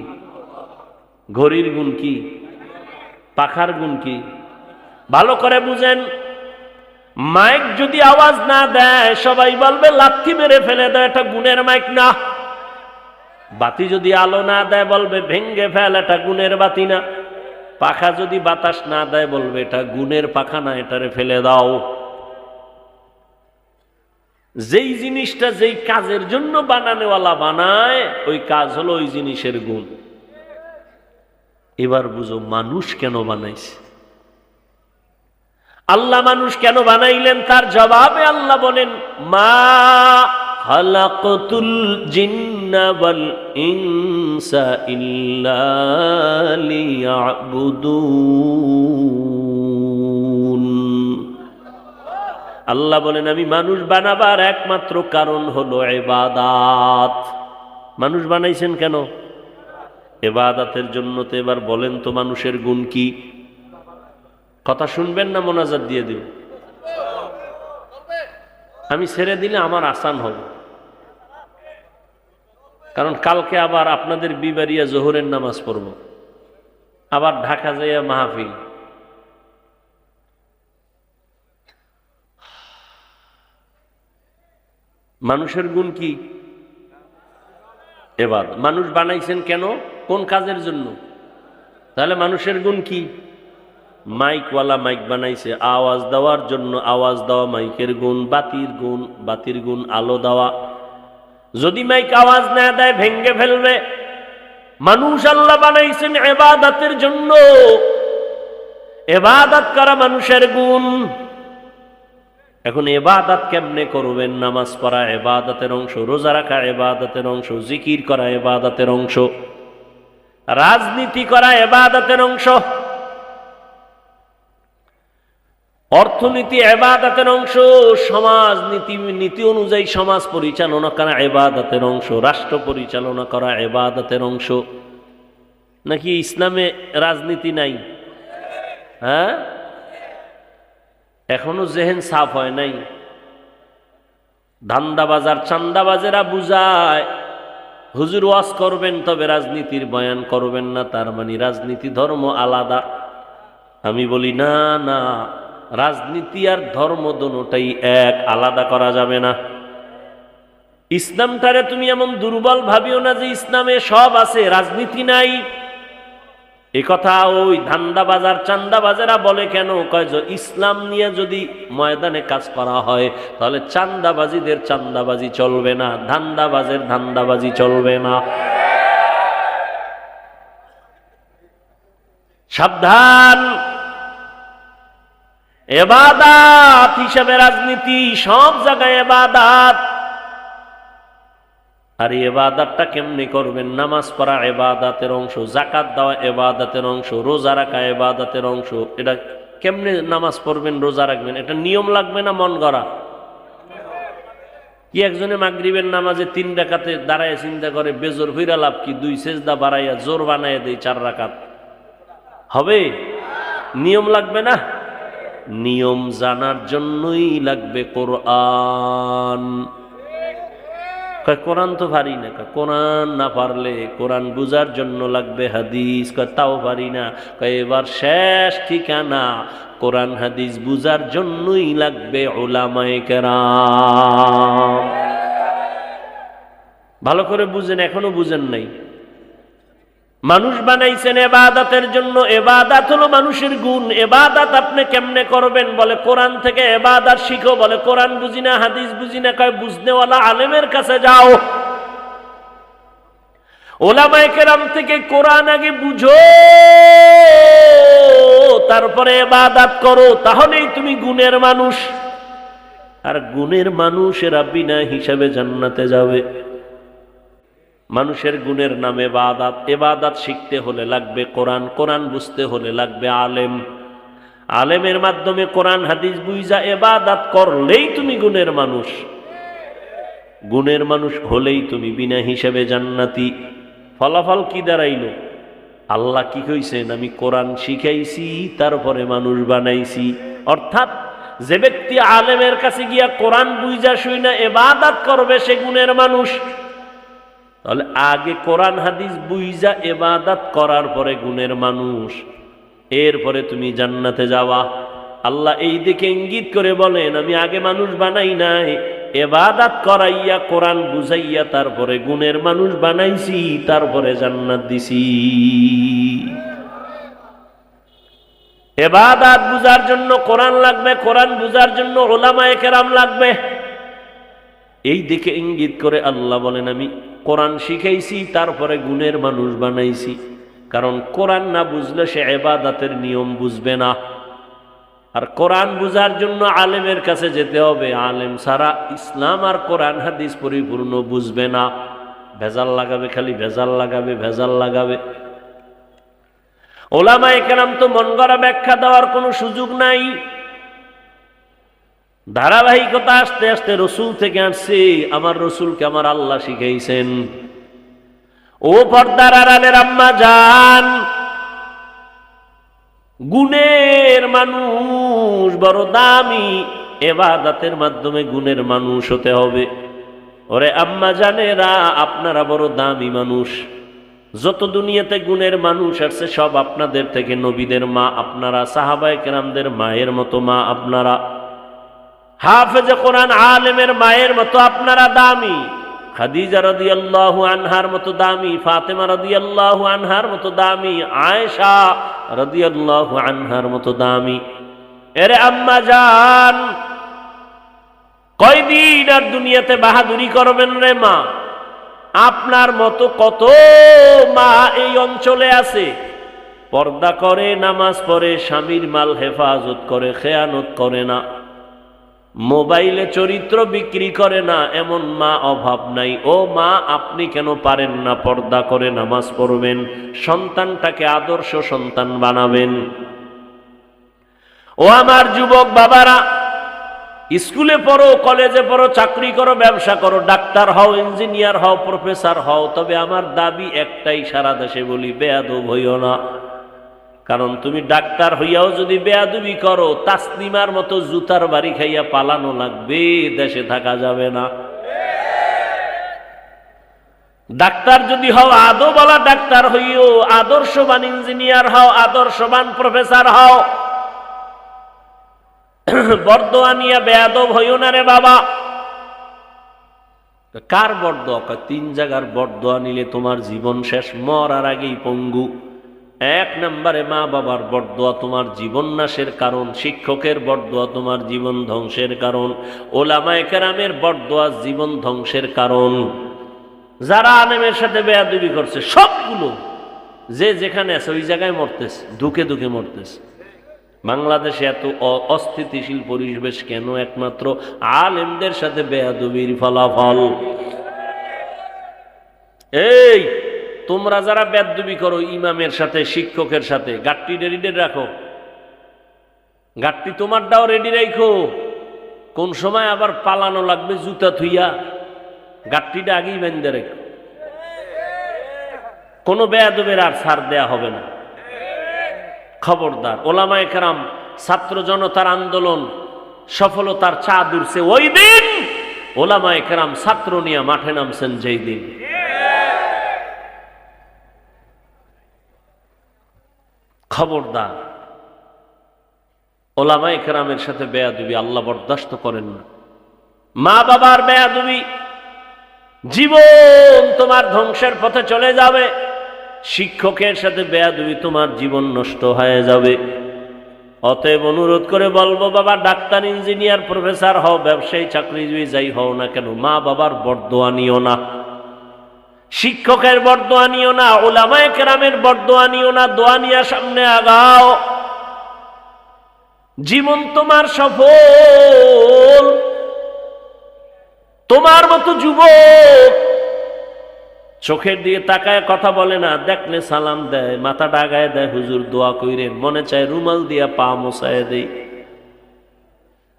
ঘড়ির গুণ কি? পাখার গুণ কি? ভালো করে বুঝেন, মাইক যদি আওয়াজ না দেয় সবাই বলবে লাথি মেরে ফেলে দেয়, এটা গুণের মাইক না। বাতি যদি আলো না দেয় বলবে ভেঙ্গে ফেল, এটা গুণের বাতি না। পাখা যদি বাতাস না দেয় বলবে এটা গুণের পাখা না, এটারে ফেলে দাও। যেই জিনিসটা যেই কাজের জন্য বানানোওয়ালা বানায় ওই কাজ হলো ওই জিনিসের গুণ। এবার বুঝো মানুষ কেন বানাইছে, আল্লাহ মানুষ কেন বানাইলেন? তার জবাবে আল্লাহ বলেন, মা খালাকতুল জিন্না ওয়াল ইনসা ইল্লা লিয়াবুদুন। আল্লাহ বলেন আমি মানুষ বানাবার একমাত্র কারণ হলো ইবাদত। মানুষ বানাইছেন কেন? ইবাদতের জন্য। তো এবার বলেন তো মানুষের গুণ কি? কথা শুনবেন না মোনাজাত দিয়ে দিব? আমি ছেড়ে দিলে আমার আসান হবে, কারণ কালকে আবার আপনাদের বিবারিয়া জোহরের নামাজ পড়ব, আবার ঢাকা যাইয়া মাহফিল। মানুষের গুণ কি? এবার মানুষ বানাইছেন কেন? কোন কাজের জন্য? তাহলে মানুষের গুণ কি? মাইকওয়ালা মাইক বানাইছে আওয়াজ দেওয়ার জন্য, আওয়াজ দেওয়া মাইকের গুণ। বাতির গুণ আলো দেওয়া। যদি মাইক আওয়াজ না দেয় ভেঙ্গে ফেলবে। মানুষ আল্লাহ বানাইছেন ইবাদতের জন্য, ইবাদত করা মানুষের গুণ। এখন ইবাদত কেমনে করবেন? নামাজ পড়া ইবাদতের অংশ, রোজা রাখা ইবাদতের অংশ, জিকির করা ইবাদতের অংশ, রাজনীতি করা ইবাদতের অংশ, অর্থনীতি ইবাদতের অংশ, সমাজ নীতি অনুযায়ী সমাজ পরিচালনা করা ইবাদতের অংশ, রাষ্ট্র পরিচালনা করা ইবাদতের অংশ। নাকি ইসলামে রাজনীতি নাই? হ্যাঁ, এখনো জেহেন সাফ হয় নাই। ধান্দাবাজার চান্দাবাজেরা বুঝায় হুজুর ওয়াজ করবেন তবে রাজনীতির বয়ান করবেন না, তার মানে রাজনীতি ধর্ম আলাদা। আমি বলি না না, রাজনীতি আর ধর্ম দুটোটাই এক, আলাদা করা যাবে না। ইসলামটারে তুমি এমন দুর্বল ভাবিও না যে ইসলামে সব আছে রাজনীতি নাই। এ কথা ওই ধান্দাবাজার চান্দাবাজেরা বলে কেন? কয় যে ইসলাম নিয়ে যদি ময়দানে কাজ করা হয় তাহলে চান্দাবাজিদের চান্দাবাজি চলবে না, ধান্দাবাজের ধান্দাবাজি চলবে না। সাবধান! ইবাদত হিসাবে রাজনীতি, সব জায়গায় ইবাদত। আর ইবাদতটা কেমনে করবেন? নামাজ পড়া ইবাদতের অংশ, যাকাত দেওয়া ইবাদতের অংশ, রোজা রাখা ইবাদতের অংশ। এটা কেমনে নামাজ পড়বেন, রোজা রাখবেন? এটা নিয়ম লাগবে না মন গড়া? কি একজনে মাগরিবের নামাজে 3 রাকাতে দাঁড়ায় চিন্তা করে বেজোর হইরা লাভ কি? 2 সেজদা বাড়াইয়া জোর বানাইয়া দেয় 4 রাকাত, হবে? নিয়ম লাগবে না? নিয়ম জানার জন্যই লাগবে কোরআন। কোরআন তো পারি না। কোরআন না পারলে কোরআন বুঝার জন্য লাগবে হাদিস। তাও পারি না। এবার শেষ ঠিকানা, কোরআন হাদিস বুঝার জন্যই লাগবে উলামায়ে কেরাম। ভালো করে বুঝেন, এখনো বুঝেন নাই। মানুষ বানাইছেন ইবাদতের জন্য। ইবাদত হলো মানুষের গুণ। ইবাদত আপনি কেমনে করবেন? বলে কোরআন থেকে ইবাদত শিখো। বলে কোরআন বুঝি না, হাদিস বুঝি না। কয় বুঝনেওয়ালা আলেমের কাছে যাও, উলামায়ে কেরাম থেকে কোরআন আগে বুঝো, তারপরে ইবাদত করো, তাহলেই তুমি গুণের মানুষ। আর গুণের মানুষেরা বিনা হিসাবে জান্নাতে যাবে। মানুষের গুণের নাম ইবাদত। ইবাদত শিখতে হলে লাগবে কোরআন, কোরআন বুঝতে হলে লাগবে আলেম। আলেমের মাধ্যমে কোরআন হাদিস বুঝা ইবাদত করলেই তুমি গুণের মানুষ। গুণের মানুষ হলেই তুমি বিনা হিসাবে জান্নাতি। ফলাফল কি দাঁড়াইল? আল্লাহ কি কইছেন? আমি কোরআন শিখাইছি, তারপরে মানুষ বানাইছি। অর্থাৎ যে ব্যক্তি আলেমের কাছে গিয়া কোরআন বুঝা শুইনা ইবাদত করবে সে গুণের মানুষ। তাহলে আগে কোরআন হাদিস বুঝা ইবাদত করার পরে গুণের মানুষ, এরপরে তুমি জান্নাতে যাওয়া। আল্লাহ এই দিকে ইঙ্গিত করে বলেন, আমি আগে মানুষ বানাই নাই, ইবাদত করাইয়া কোরআন বুঝাইয়া তারপরে গুণের মানুষ বানাইছি, তারপরে জান্নাত দিছি। ইবাদত বুঝার জন্য কোরআন লাগবে, কোরআন বুঝার জন্য উলামায়ে কেরাম লাগবে। এই দিকে ইঙ্গিত করে আল্লাহ বলেন, আমি কোরআন শিখাইছি, তারপরে গুণের মানুষ বানাইছি। কারণ কোরআন না বুঝলে সে ইবাদতের নিয়ম বুঝবে না। আর কোরআন বুঝার জন্য আলেমের কাছে যেতে হবে, আলেম ছাড়া ইসলাম আর কোরআন হাদিস পরিপূর্ণ বুঝবে না। ভেজাল লাগাবে, খালি ভেজাল লাগাবে, ভেজাল লাগাবে। উলামায়ে কেরাম তো মন গড়া ব্যাখ্যা দেওয়ার কোনো সুযোগ নাই। ধারাবাহিকতা আস্তে আস্তে রসুল থেকে আসছে, আমার রসুলকে আমার আল্লাহ শিখাইছেন। ও পর্দার আড়ালের আম্মা জান, গুণের মানুষ বড় দামি, ইবাদতের মাধ্যমে গুণের মানুষ হতে হবে। ওরে আম্মা জানেরা, আপনারা বড় দামি মানুষ। যত দুনিয়াতে গুণের মানুষ আসছে সব আপনাদের থেকে নবীদের মা আপনারা, সাহাবায়ে কেরামদের মায়ের মতো মা আপনারা, হাফেজে কোরআন আলেমের মায়ের মতো আপনারা দামি। খাদিজা রাদিয়াল্লাহু আনহার মতো দামি, ফাতেমা রাদিয়াল্লাহু আনহার মতো দামি, আয়েশা রাদিয়াল্লাহু আনহার মতো দামি। এরে আম্মা জান, কয়দিন আর দুনিয়াতে বাহাদুরি করবেন রে মা? আপনার মতো কত মা এই অঞ্চলে আছে, পর্দা করে, নামাজ পড়ে, স্বামীর মাল হেফাজত করে, খেয়ানত করে না, মোবাইলে চরিত্র বিক্রি করে না, এমন মা অভাব নাই। ও মা, আপনি কেন পারেন না পর্দা করে নামাজ পড়বেন, সন্তানটাকে আদর্শ সন্তান বানাবেন? ও আমার যুবক বাবারা, স্কুলে পড়ো, কলেজে পড়ো, চাকরি করো, ব্যবসা করো, ডাক্তার হও, ইঞ্জিনিয়ার হও, প্রফেসর হও, তবে আমার দাবি একটাই, সারা দেশে বলি, বেয়াদব হইও না। কারণ তুমি ডাক্তার হইয়াও যদি বেয়াদবি করো, তাসলিমার মতো জুতার বাড়ি খাইয়া পালানো লাগবে, দেশে থাকা যাবে না। ডাক্তার যদি হও, আদবওয়ালা ডাক্তার হইও, আদর্শবান ইঞ্জিনিয়ার হও, আদর্শবান প্রফেসর হও। বরদোয়া নিয়ে বেয়াদব হইও না রে বাবা। কার বরদোয়া? 3 জায়গার বরদোয়া নিলে তোমার জীবন শেষ, মরার আগেই পঙ্গু। 1 নম্বরে মা বাবার বরদোয়া তোমার জীবন নাশের কারণ, শিক্ষকের বরদোয়া তোমার জীবন ধ্বংসের কারণ, ওলামায়ে কেরামের বরদোয়া জীবন ধ্বংসের কারণ। যারা আলেমের সাথে বেয়াদবি করছে সবগুলো যে যেখানে আছে ওই জায়গায় মরতেছে, দুঃখে দুঃখে মরতেছে। বাংলাদেশে এত অস্থিতিশীল পরিবেশ কেন? একমাত্র আলেমদের সাথে বেয়াদবির ফলাফল। এই তোমরা যারা বেয়াদবি করো ইমামের সাথে, শিক্ষকের সাথে, গাট্টি রেডি রাখো, গাট্টি তোমারটাও রেডি রাখো। কোন সময় আবার পালানো লাগবে জুতা থুইয়া, গাট্টিটা আগেই বেঁধে রেখো। কোনো বেয়াদবের আর ছাড় দেয়া হবে না। খবরদার। ওলামায়ে কেরাম ছাত্র জনতার আন্দোলন সফলতার চাঁদ উঠছে ওই দিন, ওলামায়ে কেরাম ছাত্র নিয়ে মাঠে নামছেন যেই দিন। খবরদার, ওলামায়ে কেরামের সাথে বেয়াদবি আল্লাহ বরদাস্ত করেন না। মা বাবার বেয়াদবি, জীবন তোমার ধ্বংসের পথে চলে যাবে। শিক্ষকের সাথে বেয়াদবি, তোমার জীবন নষ্ট হয়ে যাবে। অতএব অনুরোধ করে বলবো, বাবা ডাক্তার, ইঞ্জিনিয়ার, প্রফেসর হও, ব্যবসায়ী, চাকরিজীবী যাই হও না কেন, মা বাবার বরদোয়া নিও না, শিক্ষকের বরদোয়া নিও না, উলামায়ে কেরামের বরদোয়া নিও না। দোয়া নিয়ে সামনে আগাও, জীবন তোমার সফল। তোমার মতো যুবক চোখের দিয়ে তাকায় কথা বলে না, দেখলে সালাম দেয়, মাথা ডাগায় দেয়, হুজুর দোয়া কইরেন, মনে চায় রুমাল দিয়া পা মোছায় দেই।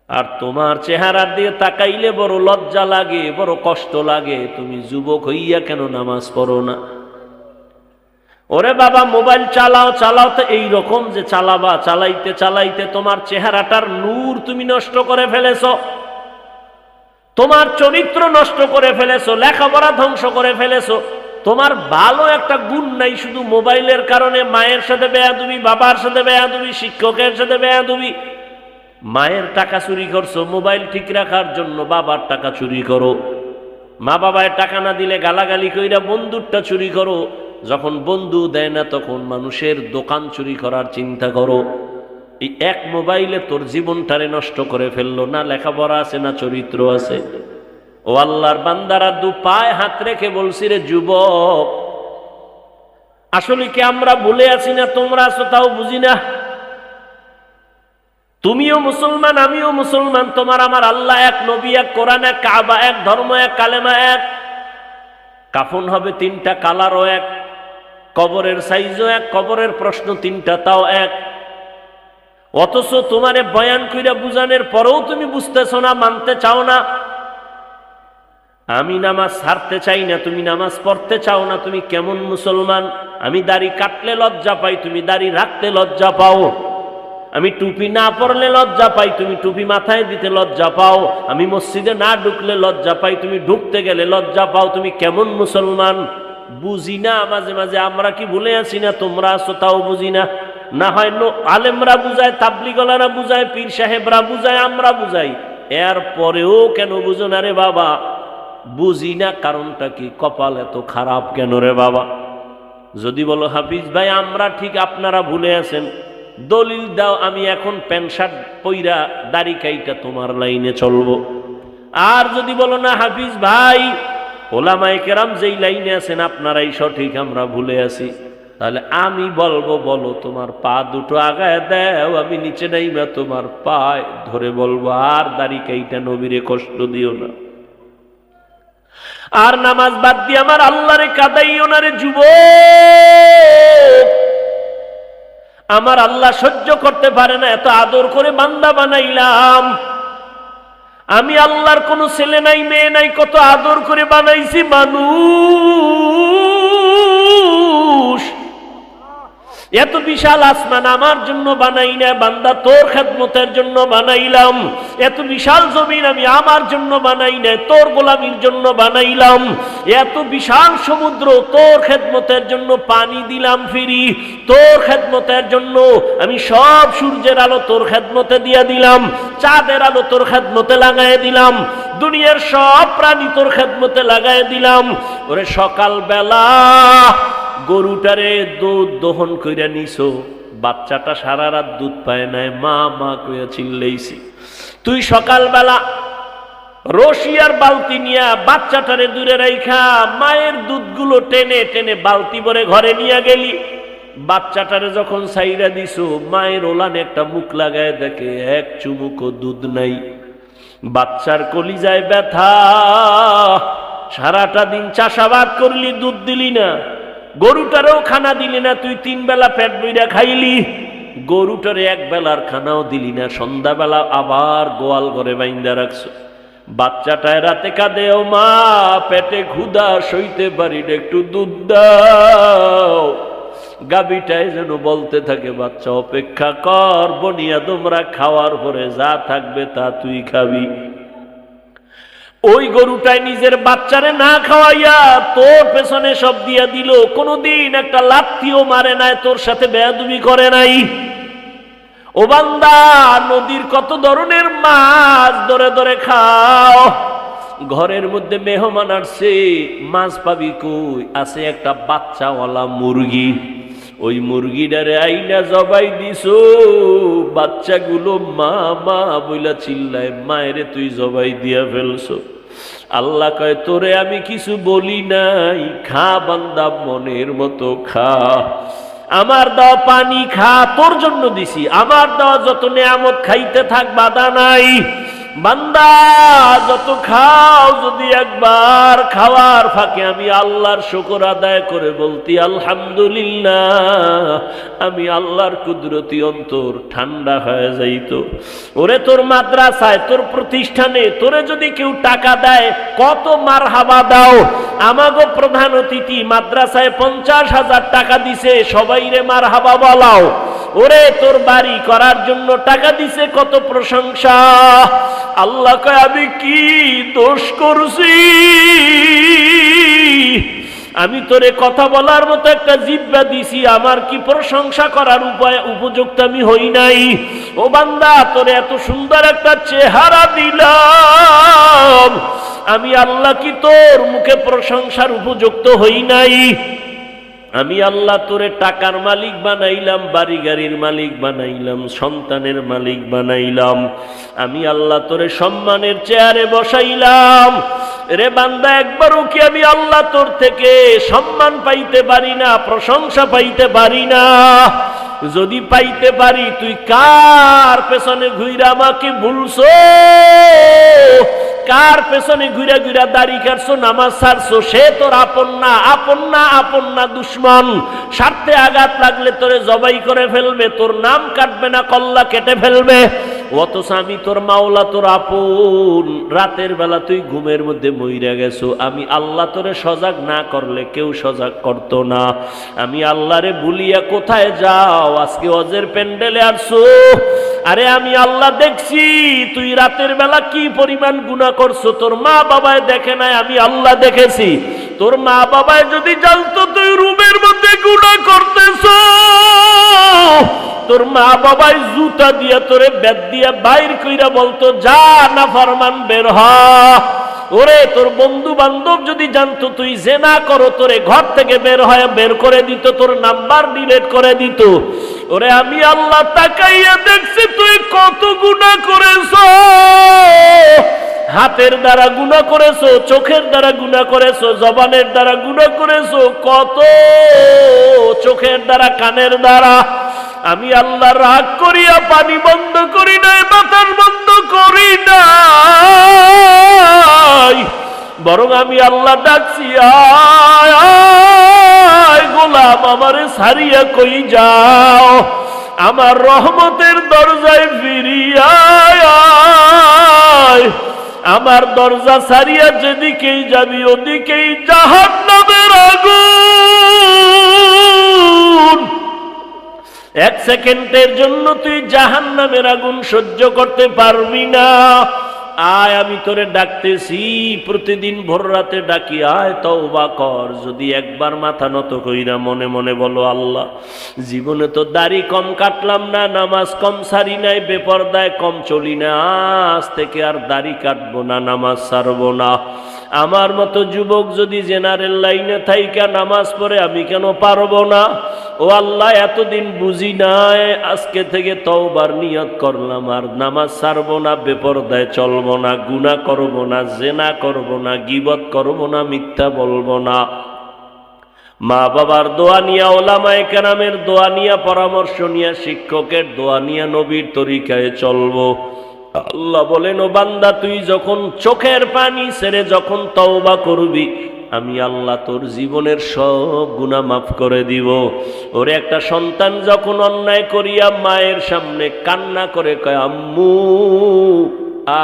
আর তোমার চেহারা দিয়ে তাকাইলে বড় লজ্জা লাগে, বড় কষ্ট লাগে, তুমি যুবক হইয়া কেন নামাজ পড়ো না? ওরে বাবা, মোবাইল চালাও, চালাও তো এইরকম যে চালাবা, চালাইতে চালাইতে তোমার চেহারাটার নূর তুমি নষ্ট করে ফেলেছো, তোমার চরিত্র নষ্ট করে ফেলেছো, লেখাপড়া ধ্বংস করে ফেলেছো। তোমার ভালো একটা গুণ নাই, শুধু মোবাইলের কারণে মায়ের সাথে বেয়াদবি, বাবার সাথে বেয়াদবি, শিক্ষকের সাথে বেয়াদবি। মায়ের টাকা চুরি করছো মোবাইল ঠিক রাখার জন্য, বাবার টাকা চুরি করো। মা বাবায় টাকা না দিলে গালাগালি কইরা বন্ধুরটা চুরি করো। যখন বন্ধু দেয় না তখন মানুষের দোকান চুরি করার চিন্তা করো। এই এক মোবাইলে তোর জীবনটারে নষ্ট করে ফেললো। না লেখাপড়া আছে, না চরিত্র আছে। ও আল্লাহর বান্দারা, দু পায়ে হাত রেখে বলছি রে যুবক, আসলে কি আমরা ভুলে আছি না তোমরা আছো তাও বুঝি না? তুমিও মুসলমান, আমিও মুসলমান, তোমার আমার আল্লাহ এক, নবী এক, কোরআন এক, কাবা এক, ধর্ম এক, কালেমা এক। কাফন হবে তিনটা, কালারও এক, কবরের সাইজও এক, কবরের প্রশ্ন তিনটা তাও এক। অথচ তোমারে বয়ান কইরা বুঝানোর পরেও তুমি বুঝতেছো না, মানতে চাও না। আমি নামাজ ছাড়তে চাই না, তুমি নামাজ পড়তে চাও না। তুমি কেমন মুসলমান? আমি দাড়ি কাটলে লজ্জা পাই, তুমি দাড়ি রাখতে লজ্জা পাও। আমি টুপি না পরলে লজ্জা পাই, তুমি টুপি মাথায় দিতে লজ্জা পাও। আমি মসজিদে না ঢুকলে লজ্জা পাই, তুমি ঢুকতে গেলে লজ্জা পাও। তুমি কেমন মুসলমান? বুঝি না। মাঝে মাঝে আমরা কি ভুলে আছি না তোমরা আছো তাও বুঝি না? না হয় আলেমরা বুঝায়, তাবলিগলারা বুঝায়, পীর সাহেবরা বুঝায়, আমরা বুঝাই, এর পরেও কেন বুঝো না রে বাবা? বুঝি না। কারণটা কি? কপাল এত খারাপ কেন রে বাবা? যদি বলো হাফিজ ভাই আমরা ঠিক, আপনারা ভুলে আছেন, দলিল দাও, আমি এখন প্যান্ট শার্ট পইরা দাড়ি কাইটা তোমার লাইনে চলবো। আর যদি বলো না হাফিজ ভাই ওলামায়ে কেরাম যেই লাইনে আছেন আপনারাই সঠিক, আমরা ভুলে আছি, তাহলে আমি বলবো বলো তোমার পা দুটো আগায় দাও, আমি নিচে নাইমা তোমার পায় ধরে বলবো আর দাড়ি কাইটা নবীরে কষ্ট দিও না, আর নামাজ বাদ দিয়ে আমার আল্লাহরে কাঁদাইও না রে যুবক। আমার আল্লাহ সহ্য করতে পারে না, এত আদর করে বান্দা বানাইলাম। আমি আল্লাহর কোনো ছেলে নাই, মেয়ে নাই, কত আদর করে বানাইছি মানুষ। এত বিশাল আসমান আমার জন্য বানাই না বান্দা, তোর খেদমতের জন্য বানাইলাম। এত বিশাল জমিন আমি আমার জন্য বানাই না, তোর গোলামির জন্য বানাইলাম। এত বিশাল সমুদ্র তোর খেদমতের জন্য পানি দিলাম ফিরি, তোর খেদমতের জন্য আমি সব সূর্যের আলো তোর খেদমতে দিয়া দিলাম, চাঁদের আলো তোর খেদমতে লাগাই দিলাম, দুনিয়ার সব প্রাণী তোর খেদমতে লাগাই দিলাম। ওরে সকাল বেলা গরুটারে দুধ দহন কইরা নিছো, বাচ্চাটা সারা রাত দুধ পায় নাই, মা মা কইয়া চিল্লাইছি। তুই সকালবেলা রশিয়ার বালতি নিয়া বাচ্চাটারে দূরে রাইখা মায়ের দুধগুলো টেনে টেনে বালতি ভরে ঘরে নিয়ে গেলি। বাচ্চাটারে যখন সাইরা দিছো, মায়ের ওলানে একটা মুখ লাগায় দেখে এক চুমুকও দুধ নাই। বাচ্চার কলিজায় ব্যথা। সারাটা দিন চাষাবাদ করলি, দুধ দিলি না, গরুটারেও খানা দিলি না, তুই 3 বেলা পেট বইরা খাইলি, গরুটারে 1 বেলার খানাও দিলি না, সন্ধ্যাবেলা আবার গোয়াল ঘরে বাইন্দা রাখছো। বাচ্চাটায় রাতে কাঁদে, ও মা পেটে ক্ষুধা সইতে পারি না, একটু দুধ দাও। গাভীটায় যেন বলতে থাকে, বাচ্চা অপেক্ষা কর, বনি আদমরা খাওয়ার পরে যা থাকবে তা তুই খাবি। ওই গরুটায় নিজের বাচ্চারে না খাওয়াইয়া তোর পেছনে সব দিয়া দিল, কোনদিন একটা লাথিও মারে নাই, তোর সাথে বেয়াদবি করে নাই। ও বান্দা, নদীর কত ধরনের মাছ ধরে ধরে খাও, ঘরের মধ্যে মেহমান আসছে, মাছ পাবি কই? আছে একটা বাচ্চাওয়ালা মুরগি, ওই মুরগিটারে আইনা জবাই দিছো, বাচ্চাগুলো মা মা বইলা চিল্লায়, মায়েরে তুই জবাই দিয়া ফেলছো। আল্লাহ কয়, তোরে আমি কিছু বলি নাই, খা বান্দা মনের মতো খা, আমার দেওয়া পানি খা, তোর জন্য দিছি, আমার দেওয়া যত নেয়ামত খাইতে থাক, বাধা নাই। বান্দা যত খাও, যদি একবার খাওয়ার ফাঁকে আমি আল্লাহর শুকর আদায় করে বলতি আলহামদুলিল্লাহ, আমি আল্লাহর কুদরতি অন্তর ঠান্ডা হয়ে যাইত। ওরে তোর মাদ্রাসায়, তোর প্রতিষ্ঠানে তোরে যদি কেউ টাকা দেয়, কত মারহাবা দাও। আমাগো প্রধান অতিথি মাদ্রাসায় 50,000 টাকা দিছে, সবাই রে মারহাবা বলাও। ওরে তোর বাড়ি করার জন্য টাকা দিছে, কত প্রশংসা। আল্লাহ কয়, আমি কি দোষ করছি? আমি তোরে কথা বলার মতো একটা জিহ্বা দিছি, আমার কি প্রশংসা করার উপযুক্ত আমি হই নাই? ও বান্দা, তোরে এত সুন্দর একটা চেহারা দিলাম, আমি আল্লাহ কি তোর মুখে প্রশংসার উপযুক্ত হই নাই? আমি আল্লাহ তোরে টাকার মালিক বানাইলাম, বাড়ি গাড়ির মালিক বানাইলাম, সন্তানের মালিক বানাইলাম, আমি আল্লাহ তোরে সম্মানের চেয়ারে বসাইলাম। রে বান্দা, একবারও কি আমি আল্লাহ তোর থেকে সম্মান পাইতে পারি না, প্রশংসা পাইতে পারি না? যদি পাইতে পারি, তুই কার পেছনে ঘুইরা আমাকে ভুলছো? কার পেছনে ঘুরা ঘুরা দাড়ি কাটছো, নামাজ ছাড়ছো? সে তোর আপন না, আপন না, আপন না, দুশ্মন। স্বার্থে আঘাত লাগলে তোরে জবাই করে ফেলবে, তোর নাম কাটবে না, কল্লা কেটে ফেলবে। অথচ আমি তোর মাওলা, তোর আপন। রাতের বেলা তুই ঘুমের মধ্যে মইরা গেছো, আমি আল্লাহ তোরে সজাগ না করলে কেউ সজাগ করতো না। আমি আল্লাহরে ভুলিয়া কোথায় যাও? আজকে হজের প্যান্ডেলে আসছো। আরে আমি আল্লাহ দেখছি তুই রাতের বেলা কি পরিমাণ গুনাহ করছো, তোর মা বাবায় দেখে নাই, আমি আল্লাহ দেখেছি। তোর মা বাবায় যদি জানতো তুই রুমের মধ্যে গুনাহ করতেছো, তোর মা বাবাই জুতা দিয়া তোরে বেদ দিয়া বাইর কইরা বলতো, যা নাফরমান বের হ। ওরে, তোর বন্ধু বান্ধব যদি জানতো তুই জেনা করো, তোরে ঘর থেকে বের করে দিত, তোর নাম্বার ডিলিট করে দিত। ওরে, আমি আল্লাহ তাকাইয়া দেখছি তুই কত গুনাহ করেছো। হাতের দ্বারা গুনাহ করেছো, চোখের দ্বারা গুনাহ করেছো, জবানের দ্বারা গুনাহ করেছো, কত চোখের দ্বারা, কানের দ্বারা। আমি আল্লাহ রাগ করিয়া পানি বন্ধ করি নাই, বাতাস বন্ধ করি নাই, বরং আমি আল্লাহ ডাকছি, আয় আয় গোলাম, আমারে ছাড়িয়া কই যাও, আমার রহমতের দরজায় ফিরিয়া আয়। আমার দরজা ছাড়িয়া যেদিকেই যাবি ওদিকেই জাহান্নামের আগুন। এক সেকেন্ডের জন্য তুই জাহান্নামের আগুন সহ্য করতে পারবি না। আয়, আমি তোরে ডাকতেছি, প্রতিদিন ভোর রাতে ডাকি, আয় তওবা কর। যদি একবার মাথা নত কইরা মনে মনে বলো, আল্লাহ, জীবনে তো দাড়ি কম কাটলাম না, নামাজ কম সারি নাই, বেপরদায় কম চলি না, আজ থেকে আর দাড়ি কাটবো না, নামাজ ছাড়বো না। আমার মতো যুবক যদি জেনারেল লাইনে থাইকা নামাজ পড়ে, আমি কেন পারবো না? ও আল্লাহ, এতদিন বুঝি নাই, আজকে থেকে তওবার নিয়ত করলাম, আর নামাজ ছাড়বো না, বেপরদায় চলবো না, গুনাহ করবো না, জেনা করবো না, গীবত করবো না, মিথ্যা বলবো না। মা বাবার দোয়া নিয়া, ওলামায়ে কেরামের দোয়া নিয়া, পরামর্শ নিয়া, শিক্ষকের দোয়া নিয়া, নবীর তরিকায় চলবো। আল্লাহ বলেন, ও বান্দা, তুই যখন চোখের পানি ছেড়ে যখন তওবা করবি, আমি আল্লাহ তোর জীবনের সব গুনাহ মাফ করে দিব। ওরে, একটা সন্তান যখন অন্যায় করিয়া মায়ের সামনে কান্না করে কয়, আম্মু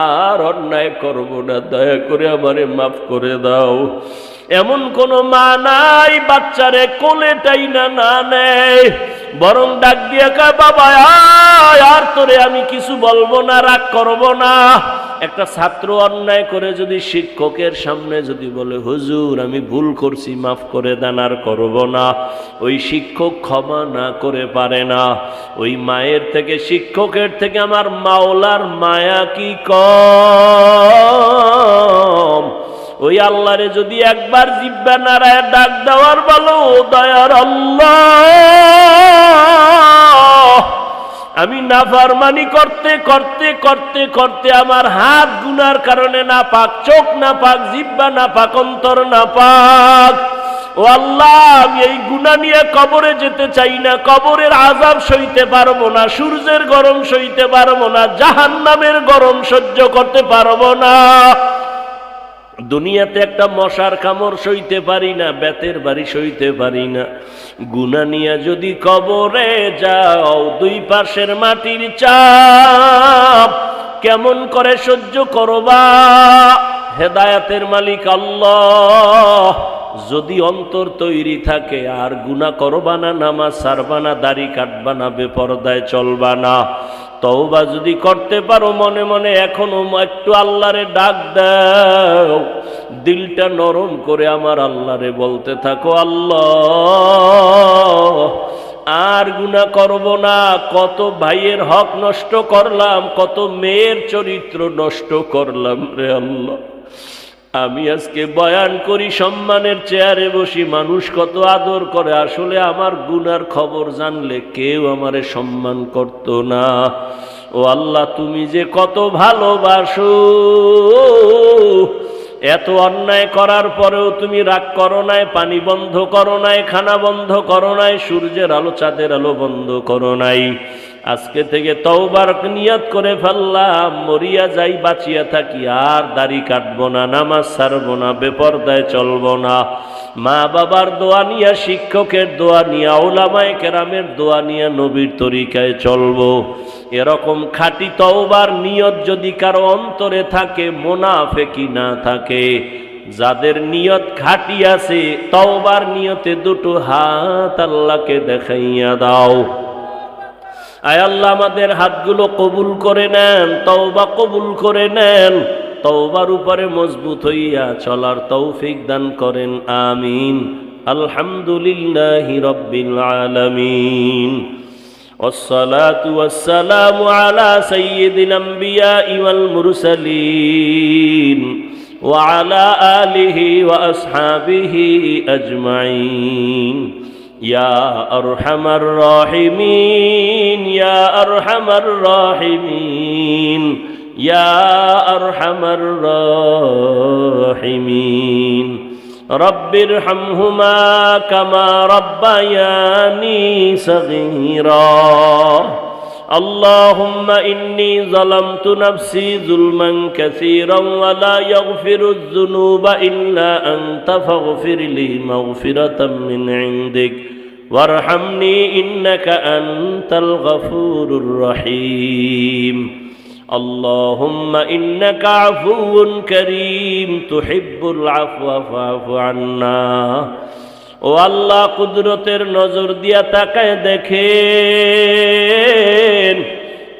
আর অন্যায় করব না, দয়া করে আমারে মাফ করে দাও, এমন কোন মা নাই বাচ্চারে কোলেটাই না নেয়, বরং ডাক দিয়া কয়, বাবা আয়, আর তোরে আমি কিছু বলবো না, রাগ করব না। একটা ছাত্র অন্যায় করে যদি শিক্ষকের সামনে যদি বলে, হুজুর আমি ভুল করছি, মাফ করে দেন, আর করব না, ওই শিক্ষক ক্ষমা না করে পারে না। ওই মায়ের থেকে, শিক্ষকের থেকে আমার মাওলার মায়া কি কম? ওই আল্লাহরে যদি একবার জিব্বা নাড়ায় ডাক দেওয়ার বলো, দয়ার আল্লাহ, আমি নাফরমানি করতে করতে করতে করতে আমার হাত গুনার কারণে না পাক, চোখ না পাক, জিব্বা না পাক, অন্তর না পাক। ও আল্লাহ, আমি এই গুনাহ নিয়ে কবরে যেতে চাই না, কবরের আযাব সইতে পারবো না, সূর্যের গরম সইতে পারবো না, জাহান্নামের গরম সহ্য করতে পারবো না। দুনিয়াতে একটা মশার কামড় সইতে পারি না, বেতের বাড়ি সইতে পারি না, গুনাহ নিয়ে যদি কবরে যাও, দুই পাশের মাটির চাপ কেমন করে সহ্য করবা? হেদায়েতের মালিক আল্লাহ, যদি অন্তর তৈরি থাকে, আর গুনাহ করবা না, নামাজ ছাড়বা না, দাড়ি কাটবা না, বেপরদায় চলবা না, তওবা যদি করতে পারো মনে মনে এখনো একটু আল্লাহরে ডাক দাও, দিলটা নরম করে আমার আল্লাহরে বলতে থাকো, আল্লাহ আর গুনাহ করব না। কত ভাইয়ের হক নষ্ট করলাম, কত মেয়ের চরিত্র নষ্ট করলাম রে আল্লাহ। আমি আজকে বয়ান করি, সম্মানের চেয়ারে বসি, মানুষ কত আদর করে, আসলে আমার গুনার খবর জানলে কেউ আমারে সম্মান করত না। ও আল্লাহ, তুমি যে কত ভালোবাসো, এত অন্যায় করার পরেও তুমি রাগ করো নাই, পানি বন্ধ করো নাই, খানা বন্ধ করো নাই, সূর্যের আলো চাঁদের আলো বন্ধ করো নাই। আজকে থেকে তওবার নিয়ত করে ফেললাম, মরিয়া যাই বাঁচিয়া থাকি আর দাড়ি কাটবো না, নামাজ ছাড়বো না, বেপরদায় চলবো না। মা বাবার দোয়া নিয়া, শিক্ষকের দোয়া নিয়া, উলামায়ে কেরামের দোয়া নিয়া নবীর তরিকায় চলবো। এরকম খাঁটি তওবার নিয়ত যদি কারো অন্তরে থাকে, মুনাফিকি না থাকে, যাদের নিয়ত খাঁটি আছে, তওবার নিয়তে দুটো হাত আল্লাহকে দেখাইয়া দাও। আয় আল্লাহ, আমাদের হাতগুলো কবুল করে নেন, তওবা কবুল করে নেন, তওবার উপরে মজবুত হইয়া চলার তৌফিক দান করেন, আমিন। আলহামদুলিল্লাহি রাব্বিল আলামিন। والصلاة والسلام على سيد الأنبياء والمرسلين وعلى آله وأصحابه أجمعين يا أرحم الراحمين يا أرحم الراحمين يا أرحم الراحمين رب ارحمهما كما ربياني صغيرا اللهم إني ظلمت نفسي ظلما كثيرا ولا يغفر الذنوب إلا أنت فاغفر لي مغفرة من عندك وارحمني إنك أنت الغفور الرحيم اللهم إنك عفو كريم تحب العفو فاعف عنا। ও আল্লাহ, কুদরতের নজর দিয়া তাকায় দেখেন,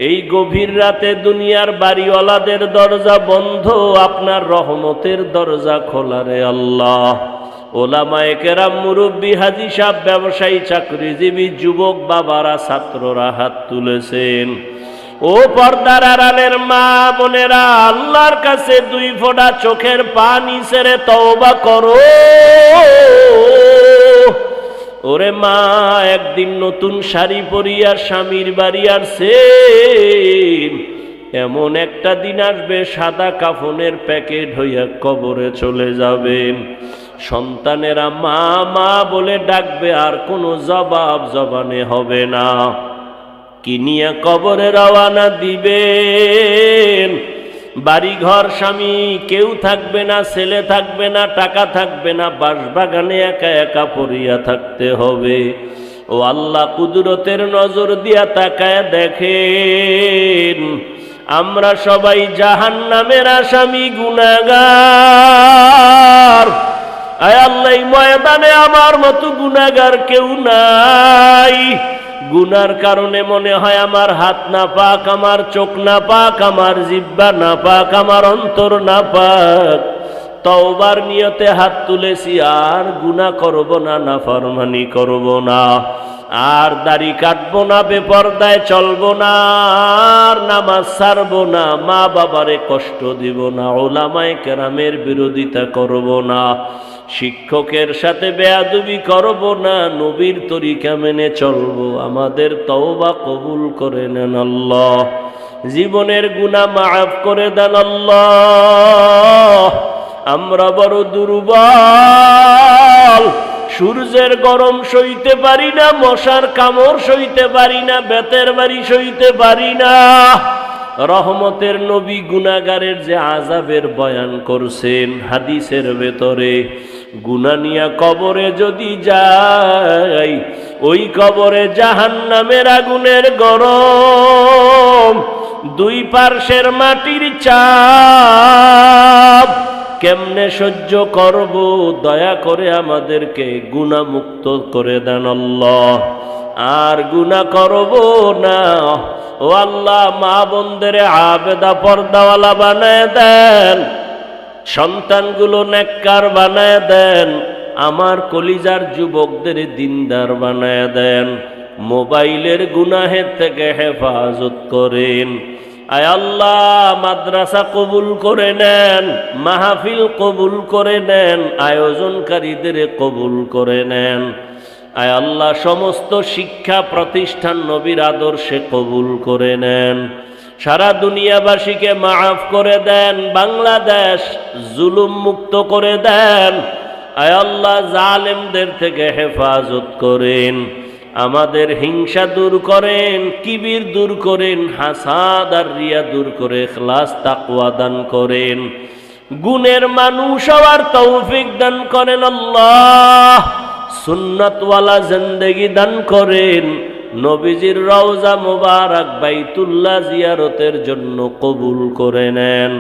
এই গভীর রাতে দুনিয়ার বাড়িওয়ালাদের দরজা বন্ধ, আপনার রহমতের দরজা খোলা রে আল্লাহ। ওলামায়ে কেরাম, মুরব্বী, হাজী সাহেব, ব্যবসায়ী, চাকরিজীবী, যুবক বাবারা, ছাত্ররা হাত তুলেছেন। ও পর্দার আড়ালের মা বোনেরা, আল্লাহর কাছে দুই ফোঁটা চোখের পানি ছেড়ে তওবা করো। ওরে মা, একদিন নতুন শাড়ি পরিয়া স্বামীর বাড়ি আসছেন, এমন একটা দিন আসবে সাদা কাফনের প্যাকেট হইয়া কবরে চলে যাবেন। সন্তানেরা মা মা বলে ডাকবে, আর কোনো জবাব জবানে হবে না। কিনিয়া কবরে রওয়ানা দিবেন, বাড়ি ঘর স্বামী কেউ থাকবে না, ছেলে থাকবে না, টাকা থাকবে না, বাঁশবাগানে একা একা পড়িয়া থাকতে হবে। ও আল্লাহ, কুদরতের নজর দিয়া তাকায় দেখেন, আমরা সবাই জাহান্নামের আসামি, গুনাহগার। আয় আল্লাহ, এই ময়দানে আমার মতো গুনাহগার কেউ নাই। গুনার কারণে মনে হয় আমার হাত না পাক, আমার চোখ না পাক, আমার জিহ্বা না পাক, আমার অন্তর না পাক। তওবার নিয়তে হাত তুলেছি, আর গুনাহ করব না, নাফরমানি করব না, আর দাড়ি কাটবো না, বেপরদায় চলবো না, আর নামাজ ছাড়বো না, মা বাবারে কষ্ট দিব না, উলামায়ে কেরামের বিরোধিতা করব না, শিক্ষকের সাথে বেয়াদবি করব না, নবীর তরিকা মেনে চলবো। আমাদের তওবা কবুল করে নেন আল্লাহ, জীবনের গুনাহ মাফ করে দেন আল্লাহ। আমরা বড় দুর্বল, সূর্যের গরম সইতে পারি না, মশার কামড় সইতে পারি না, বেতের বাড়ি সইতে পারি না। রহমতের নবী গুনাহগারের যে আযাবের বয়ান করছেন হাদিসের ভেতরে, গুনাহ নিয়া কবরে যদি যাই, ওই কবরে জাহান্নামের আগুনের গরম, দুই পার্শ্বের মাটির চাপ কেমনে সহ্য করব? দয়া করে আমাদেরকে গুনাহমুক্ত করে দেন আল্লাহ। আর গুনাহ করব না। ও আল্লাহ, মা বোনদের আবেদা পর্দাওয়ালা বানায় দেন, সন্তানগুলো নেককার বানায় দেন, আমার কলিজার যুবকদের দিনদার বানায় দেন, মোবাইলের গুনাহের থেকে হেফাজত করেন। আয় আল্লাহ, মাদ্রাসা কবুল করে নেন, মাহফিল কবুল করে নেন, আয়োজনকারীদের কবুল করে নেন। আয় আল্লাহ, সমস্ত শিক্ষা প্রতিষ্ঠান নবীর আদর্শে কবুল করে নেন। সারা দুনিয়াবাসীকে মাফ করে দেন, বাংলাদেশ জুলুম মুক্ত করে দেন। আয় আল্লাহ, জালেমদের থেকে হেফাজত করেন, আমাদের হিংসা দূর করেন, কিবির দূর করেন, হাসাদ আর রিয়া দূর করে ইখলাস তাকওয়া দান করেন। গুণের মানুষ হওয়ার তৌফিক দান করেন আল্লাহ। সুন্নাতওয়ালা জিন্দেগি দান করেন। নবীজির রওজা মুবারক বাইতুল্লাহ জিয়ারতের জন্য কবুল করে নেন।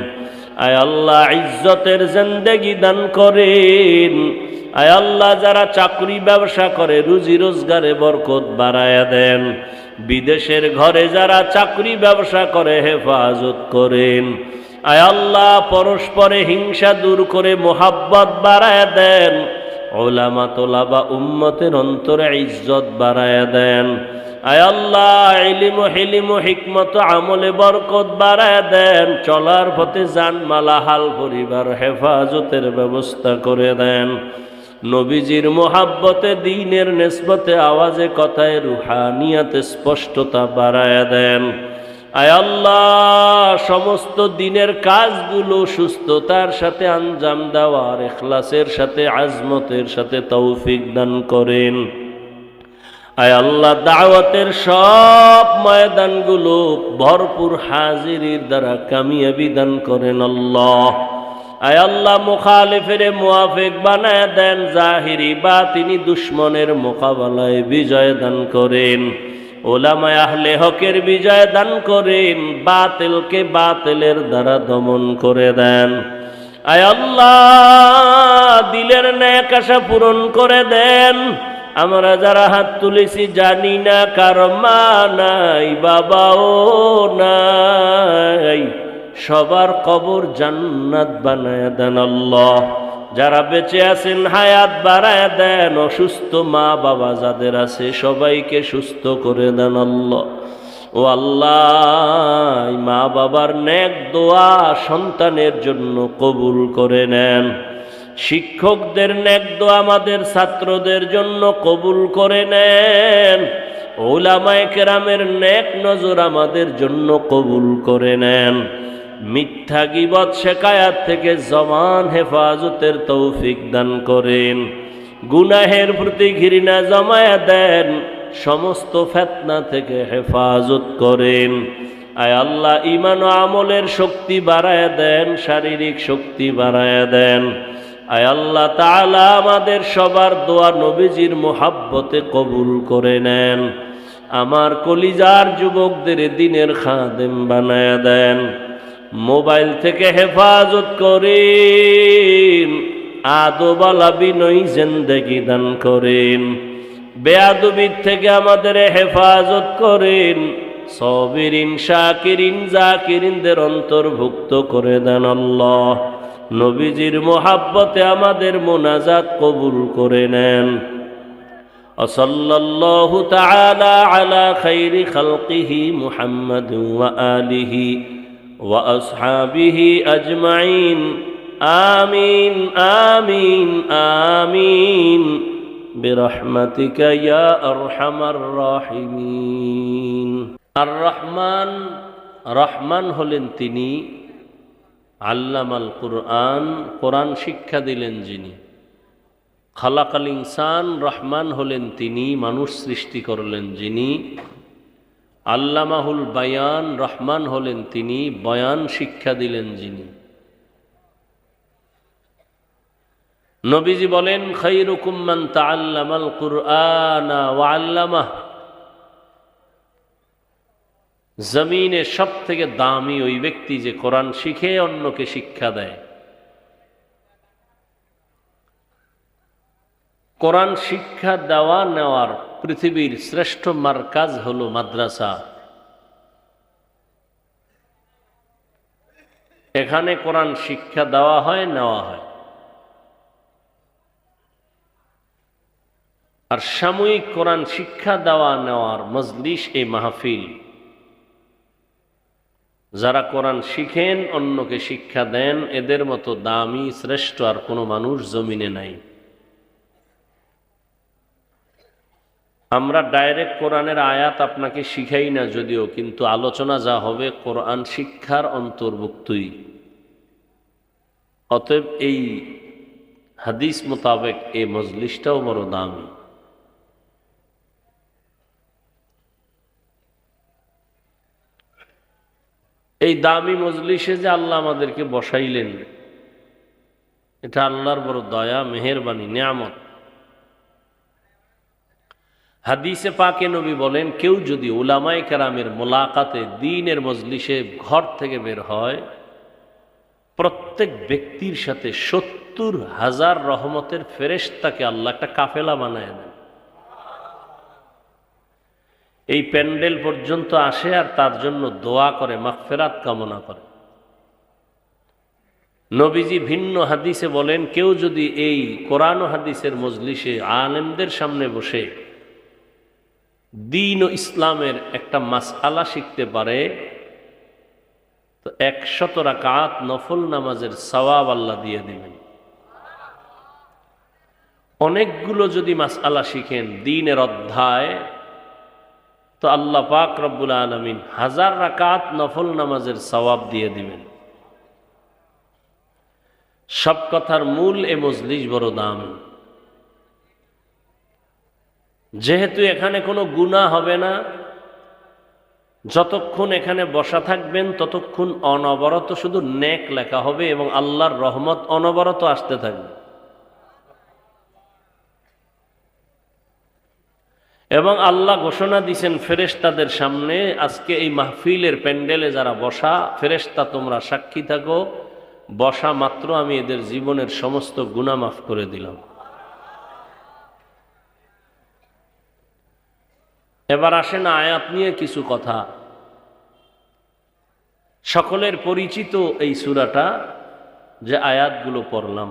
আয় আল্লাহ, ইজ্জতের জিন্দেগি দান করেন। আয় আল্লাহ, যারা চাকরি ব্যবসা করে রুজি রোজগারে বরকত বাড়ায়া দেন। বিদেশের ঘরে যারা চাকরি ব্যবসা করে হেফাজত করেন। আয় আল্লাহ, পরস্পরে হিংসা দূর করে মোহাব্বত বাড়ায়া দেন। উলামা তোলাবা উম্মতের অন্তরে ইজ্জত বাড়ায়া দেন। আয় আল্লাহ, ইলম ও হিলিম ও হিকমত আমলে বরকত বাড়ায়া দেন। চলার পথে জানমালা হাল পরিবার হেফাজতের ব্যবস্থা করে দেন। নবীজির মোহাব্বতে, দ্বীনের নিসবতে, আওয়াজে কথায় রুহানিয়াতে স্পষ্টতা বাড়ায়া দেন। আয় আল্লাহ, সমস্ত দিনের কাজগুলো সুস্থতার সাথে আঞ্জাম দেওয়ার, ইখলাসের সাথে, আজমতের সাথে তৌফিক দান করেন। আয় আল্লাহ, দাওয়াতের সব ময়দানগুলো ভরপুর হাজিরির দ্বারা কামিয়াবি দান করেন আল্লাহ। আয় আল্লাহ, মুখালিফের মুয়াফিক বানায় দেন, জাহিরি বাতিনি দুশ্মনের মোকাবেলায় বিজয় দান করেন। উলামায়ে আহলে হকের বিজয় দান করেন, বাতিলকে বাতিলের দ্বারা দমন করে দেন। আয় আল্লাহ, দিলের নেক আশা পূরণ করে দেন। আমরা যারা হাত তুলেছি জানি না কার মা নাই, বাবাও নাই, সবার কবর জান্নাত বানায় দেন আল্লাহ। যারা বেঁচে আছেন হায়াত বাড়ায় দেন। অসুস্থ মা বাবা যাদের আছে সবাইকে সুস্থ করে দেন আল্লাহ। ও আল্লাহ, মা বাবার নেক দোয়া সন্তানের জন্য কবুল করে নেন। শিক্ষকদের নেক দোয়া আমাদের ছাত্রদের জন্য কবুল করে নেন। উলামায়ে কেরামের নেক নজর আমাদের জন্য কবুল করে নেন। মিথ্যা গীবত শিকায়াত থেকে জবান হেফাজতের তৌফিক দান করেন। গুনাহের প্রতি ঘৃণা জমায়া দেন। সমস্ত ফিতনা থেকে হেফাজত করেন। আয় আল্লাহ, ঈমান ও আমলের শক্তি বাড়ায়া দেন, শারীরিক শক্তি বাড়ায়া দেন। আয় আল্লাহ তাআলা, আমাদের সবার দোয়া নবীজির মুহাব্বতে কবুল করে নেন। আমার কলিজার যুবকদের দ্বীনের খাদেম বানায়া দেন। মোবাইল থেকে হেফাজত করেন। আদবালা বিনয়ী জিন্দেগি দান করেন। বেয়াদবির থেকে আমাদের হেফাজত করেন। সাবিরিন, শাকিরিন, জাকিরিনদের অন্তর্ভুক্ত করে দেন আল্লাহ। নবীজির মুহাব্বতে আমাদের মোনাজাত কবুল করে নেন। সাল্লাল্লাহু তাআলা আলা খাইরি খালকিহি মুহাম্মাদিন ওয়া আলিহি ওয়া আসহাবিহি আজমাইন। আমিন আমিন আমিন বিরহমাতিকা ইয়া আরহামার রাহিমিন। আর রহমান, রহমান হলেন তিনি আল্লামাল কুরআন, কোরআন শিক্ষা দিলেন যিনি। খালাকাল ইনসান, রহমান হলেন তিনি মানুষ সৃষ্টি করলেন যিনি। আল্লামাহুল বায়ান, রহমান হলেন তিনি বয়ান শিক্ষা দিলেন যিনি। নবীজি বলেন, খায়রুকুম মান তাআল্লামাল কুরআনা ওয়া আল্লামাহ। জমিনে সব থেকে দামি ওই ব্যক্তি যে কোরআন শিখে অন্যকে শিক্ষা দেয়। কোরআন শিক্ষা দেওয়া নেওয়ার পৃথিবীর শ্রেষ্ঠ মারকাজ হলো মাদ্রাসা। এখানে কোরআন শিক্ষা দেওয়া হয়, নেওয়া হয়। আর সাময়িক কোরআন শিক্ষা দেওয়া নেওয়ার মজলিস এই মাহফিল। যারা কোরআন শিখেন, অন্যকে শিক্ষা দেন, এদের মতো দামি শ্রেষ্ঠ আর কোনো মানুষ জমিনে নাই। আমরা ডাইরেক্ট কোরআনের আয়াত আপনাকে শিখাই না যদিও, কিন্তু আলোচনা যা হবে কোরআন শিক্ষার অন্তর্ভুক্তই। অতএব এই হাদিস মোতাবেক এই মজলিসটাও বড় দামি। এই দামি মজলিসে যে আল্লাহ আমাদেরকে বসাইলেন, এটা আল্লাহর বড় দয়া, মেহেরবানি, নিয়ামত। হাদিসে পাকে নবী বলেন, কেউ যদি উলামায়ে কেরামের মোলাকাতে দ্বীনের মজলিসে ঘর থেকে বের হয়, প্রত্যেক ব্যক্তির সাথে ৭০,০০০ রহমতের ফেরেশতাকে আল্লাহ একটা কাফেলা বানায় দেন। এই প্যান্ডেল পর্যন্ত আসে আর তার জন্য দোয়া করে, মাগফিরাত কামনা করে। নবীজি ভিন্ন হাদিসে বলেন, কেউ যদি এই কোরআন ও হাদিসের মজলিসে আলেমদের সামনে বসে দ্বীন ও ইসলামের একটা মাসআলা শিখতে পারে, তো ১০০ রাকাত নফল নামাজের সওয়াব আল্লাহ দিয়ে দিবেন। অনেকগুলো যদি মাসআলা শিখেন দ্বীনের অধ্যায়, তো আল্লাহ পাক রব্বুল আলামিন ১০০০ রাকাত নফল নামাজের সওয়াব দিয়ে দিবেন। সব কথার মূল এ মজলিস বড় দামি। যেহেতু এখানে কোনো গুনাহ হবে না, যতক্ষণ এখানে বসা থাকবেন ততক্ষণ অনবরত শুধু নেক লেখা হবে এবং আল্লাহর রহমত অনবরত আসতে থাকবে। এবং আল্লাহ ঘোষণা দিয়েছেন ফেরেশতাদের সামনে, আজকে এই মাহফিলের প্যান্ডেলে যারা বসা, ফেরেশতা তোমরা সাক্ষী থাকো, বসা মাত্র আমি এদের জীবনের সমস্ত গুনাহ মাফ করে দিলাম। এবার আসেন আয়াত নিয়ে কিছু কথা। সকলের পরিচিত এই সূরাটা, যে আয়াতগুলো পড়লাম,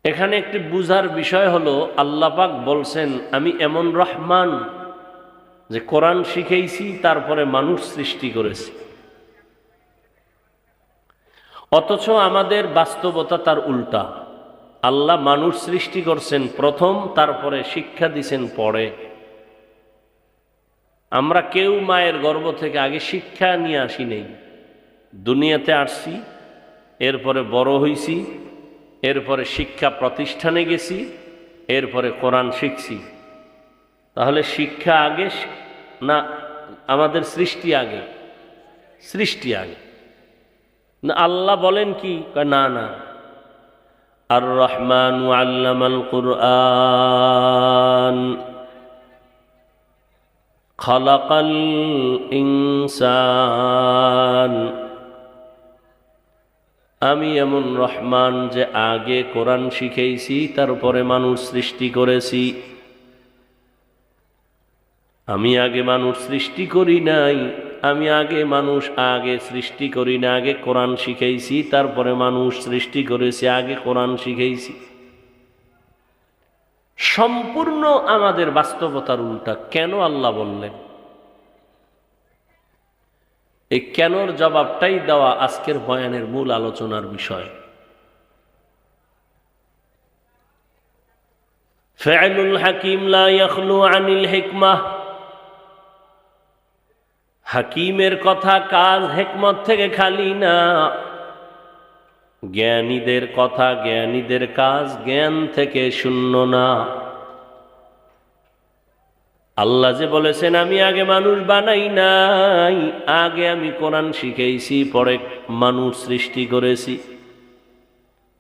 এখানে একটি বুঝার বিষয় হলো, আল্লাহ পাক বলছেন আমি এমন রহমান যে কোরআন শিখাইছি, তারপরে মানুষ সৃষ্টি করেছি। অথচ আমাদের বাস্তবতা তার উল্টা। আল্লাহ মানুষ সৃষ্টি করছেন প্রথম, তারপরে শিক্ষা দিছেন পরে। আমরা কেউ মায়ের গর্ভ থেকে আগে শিক্ষা নিয়ে আসি নেই, দুনিয়াতে আসছি, এরপরে বড় হইছি, এরপরে শিক্ষা প্রতিষ্ঠানে গেছি, এরপরে কোরআন শিখছি। তাহলে শিক্ষা আগে না আমাদের সৃষ্টি আগে? সৃষ্টি আগে না। আল্লাহ বলেন কি, না না, আর রহমান আল্লামাল কুরআন খালাকাল ইনসান। আমি এমন রহমান যে আগে কোরআন শিখাইছি, তারপরে মানুষ সৃষ্টি করেছি। আমি আগে মানুষ সৃষ্টি করি নাই, আমি আগে মানুষ আগে সৃষ্টি করি না, আগে কোরআন শিখাইছি, তারপরে মানুষ সৃষ্টি করেছি, আগে কোরআন শিখাইছি। সম্পূর্ণ আমাদের বাস্তবতার উল্টা। কেন আল্লাহ বললেন? এই কেনর জবাবটাই দেওয়া আজকের বয়ানের মূল আলোচনার বিষয়। ফাইলুল হাকিম লা ইয়াখলু আনিল হিকমাহ। হাকিমের কথা কাজ হিকমত থেকে খালি না। জ্ঞানীদের কথা, জ্ঞানীদের কাজ জ্ঞান থেকে শূন্য না। আল্লাহ যে বলেছেন আমি আগে মানুষ বানাই নাই, আগে আমি কোরআন শিখাইছি, পরে মানুষ সৃষ্টি করেছি।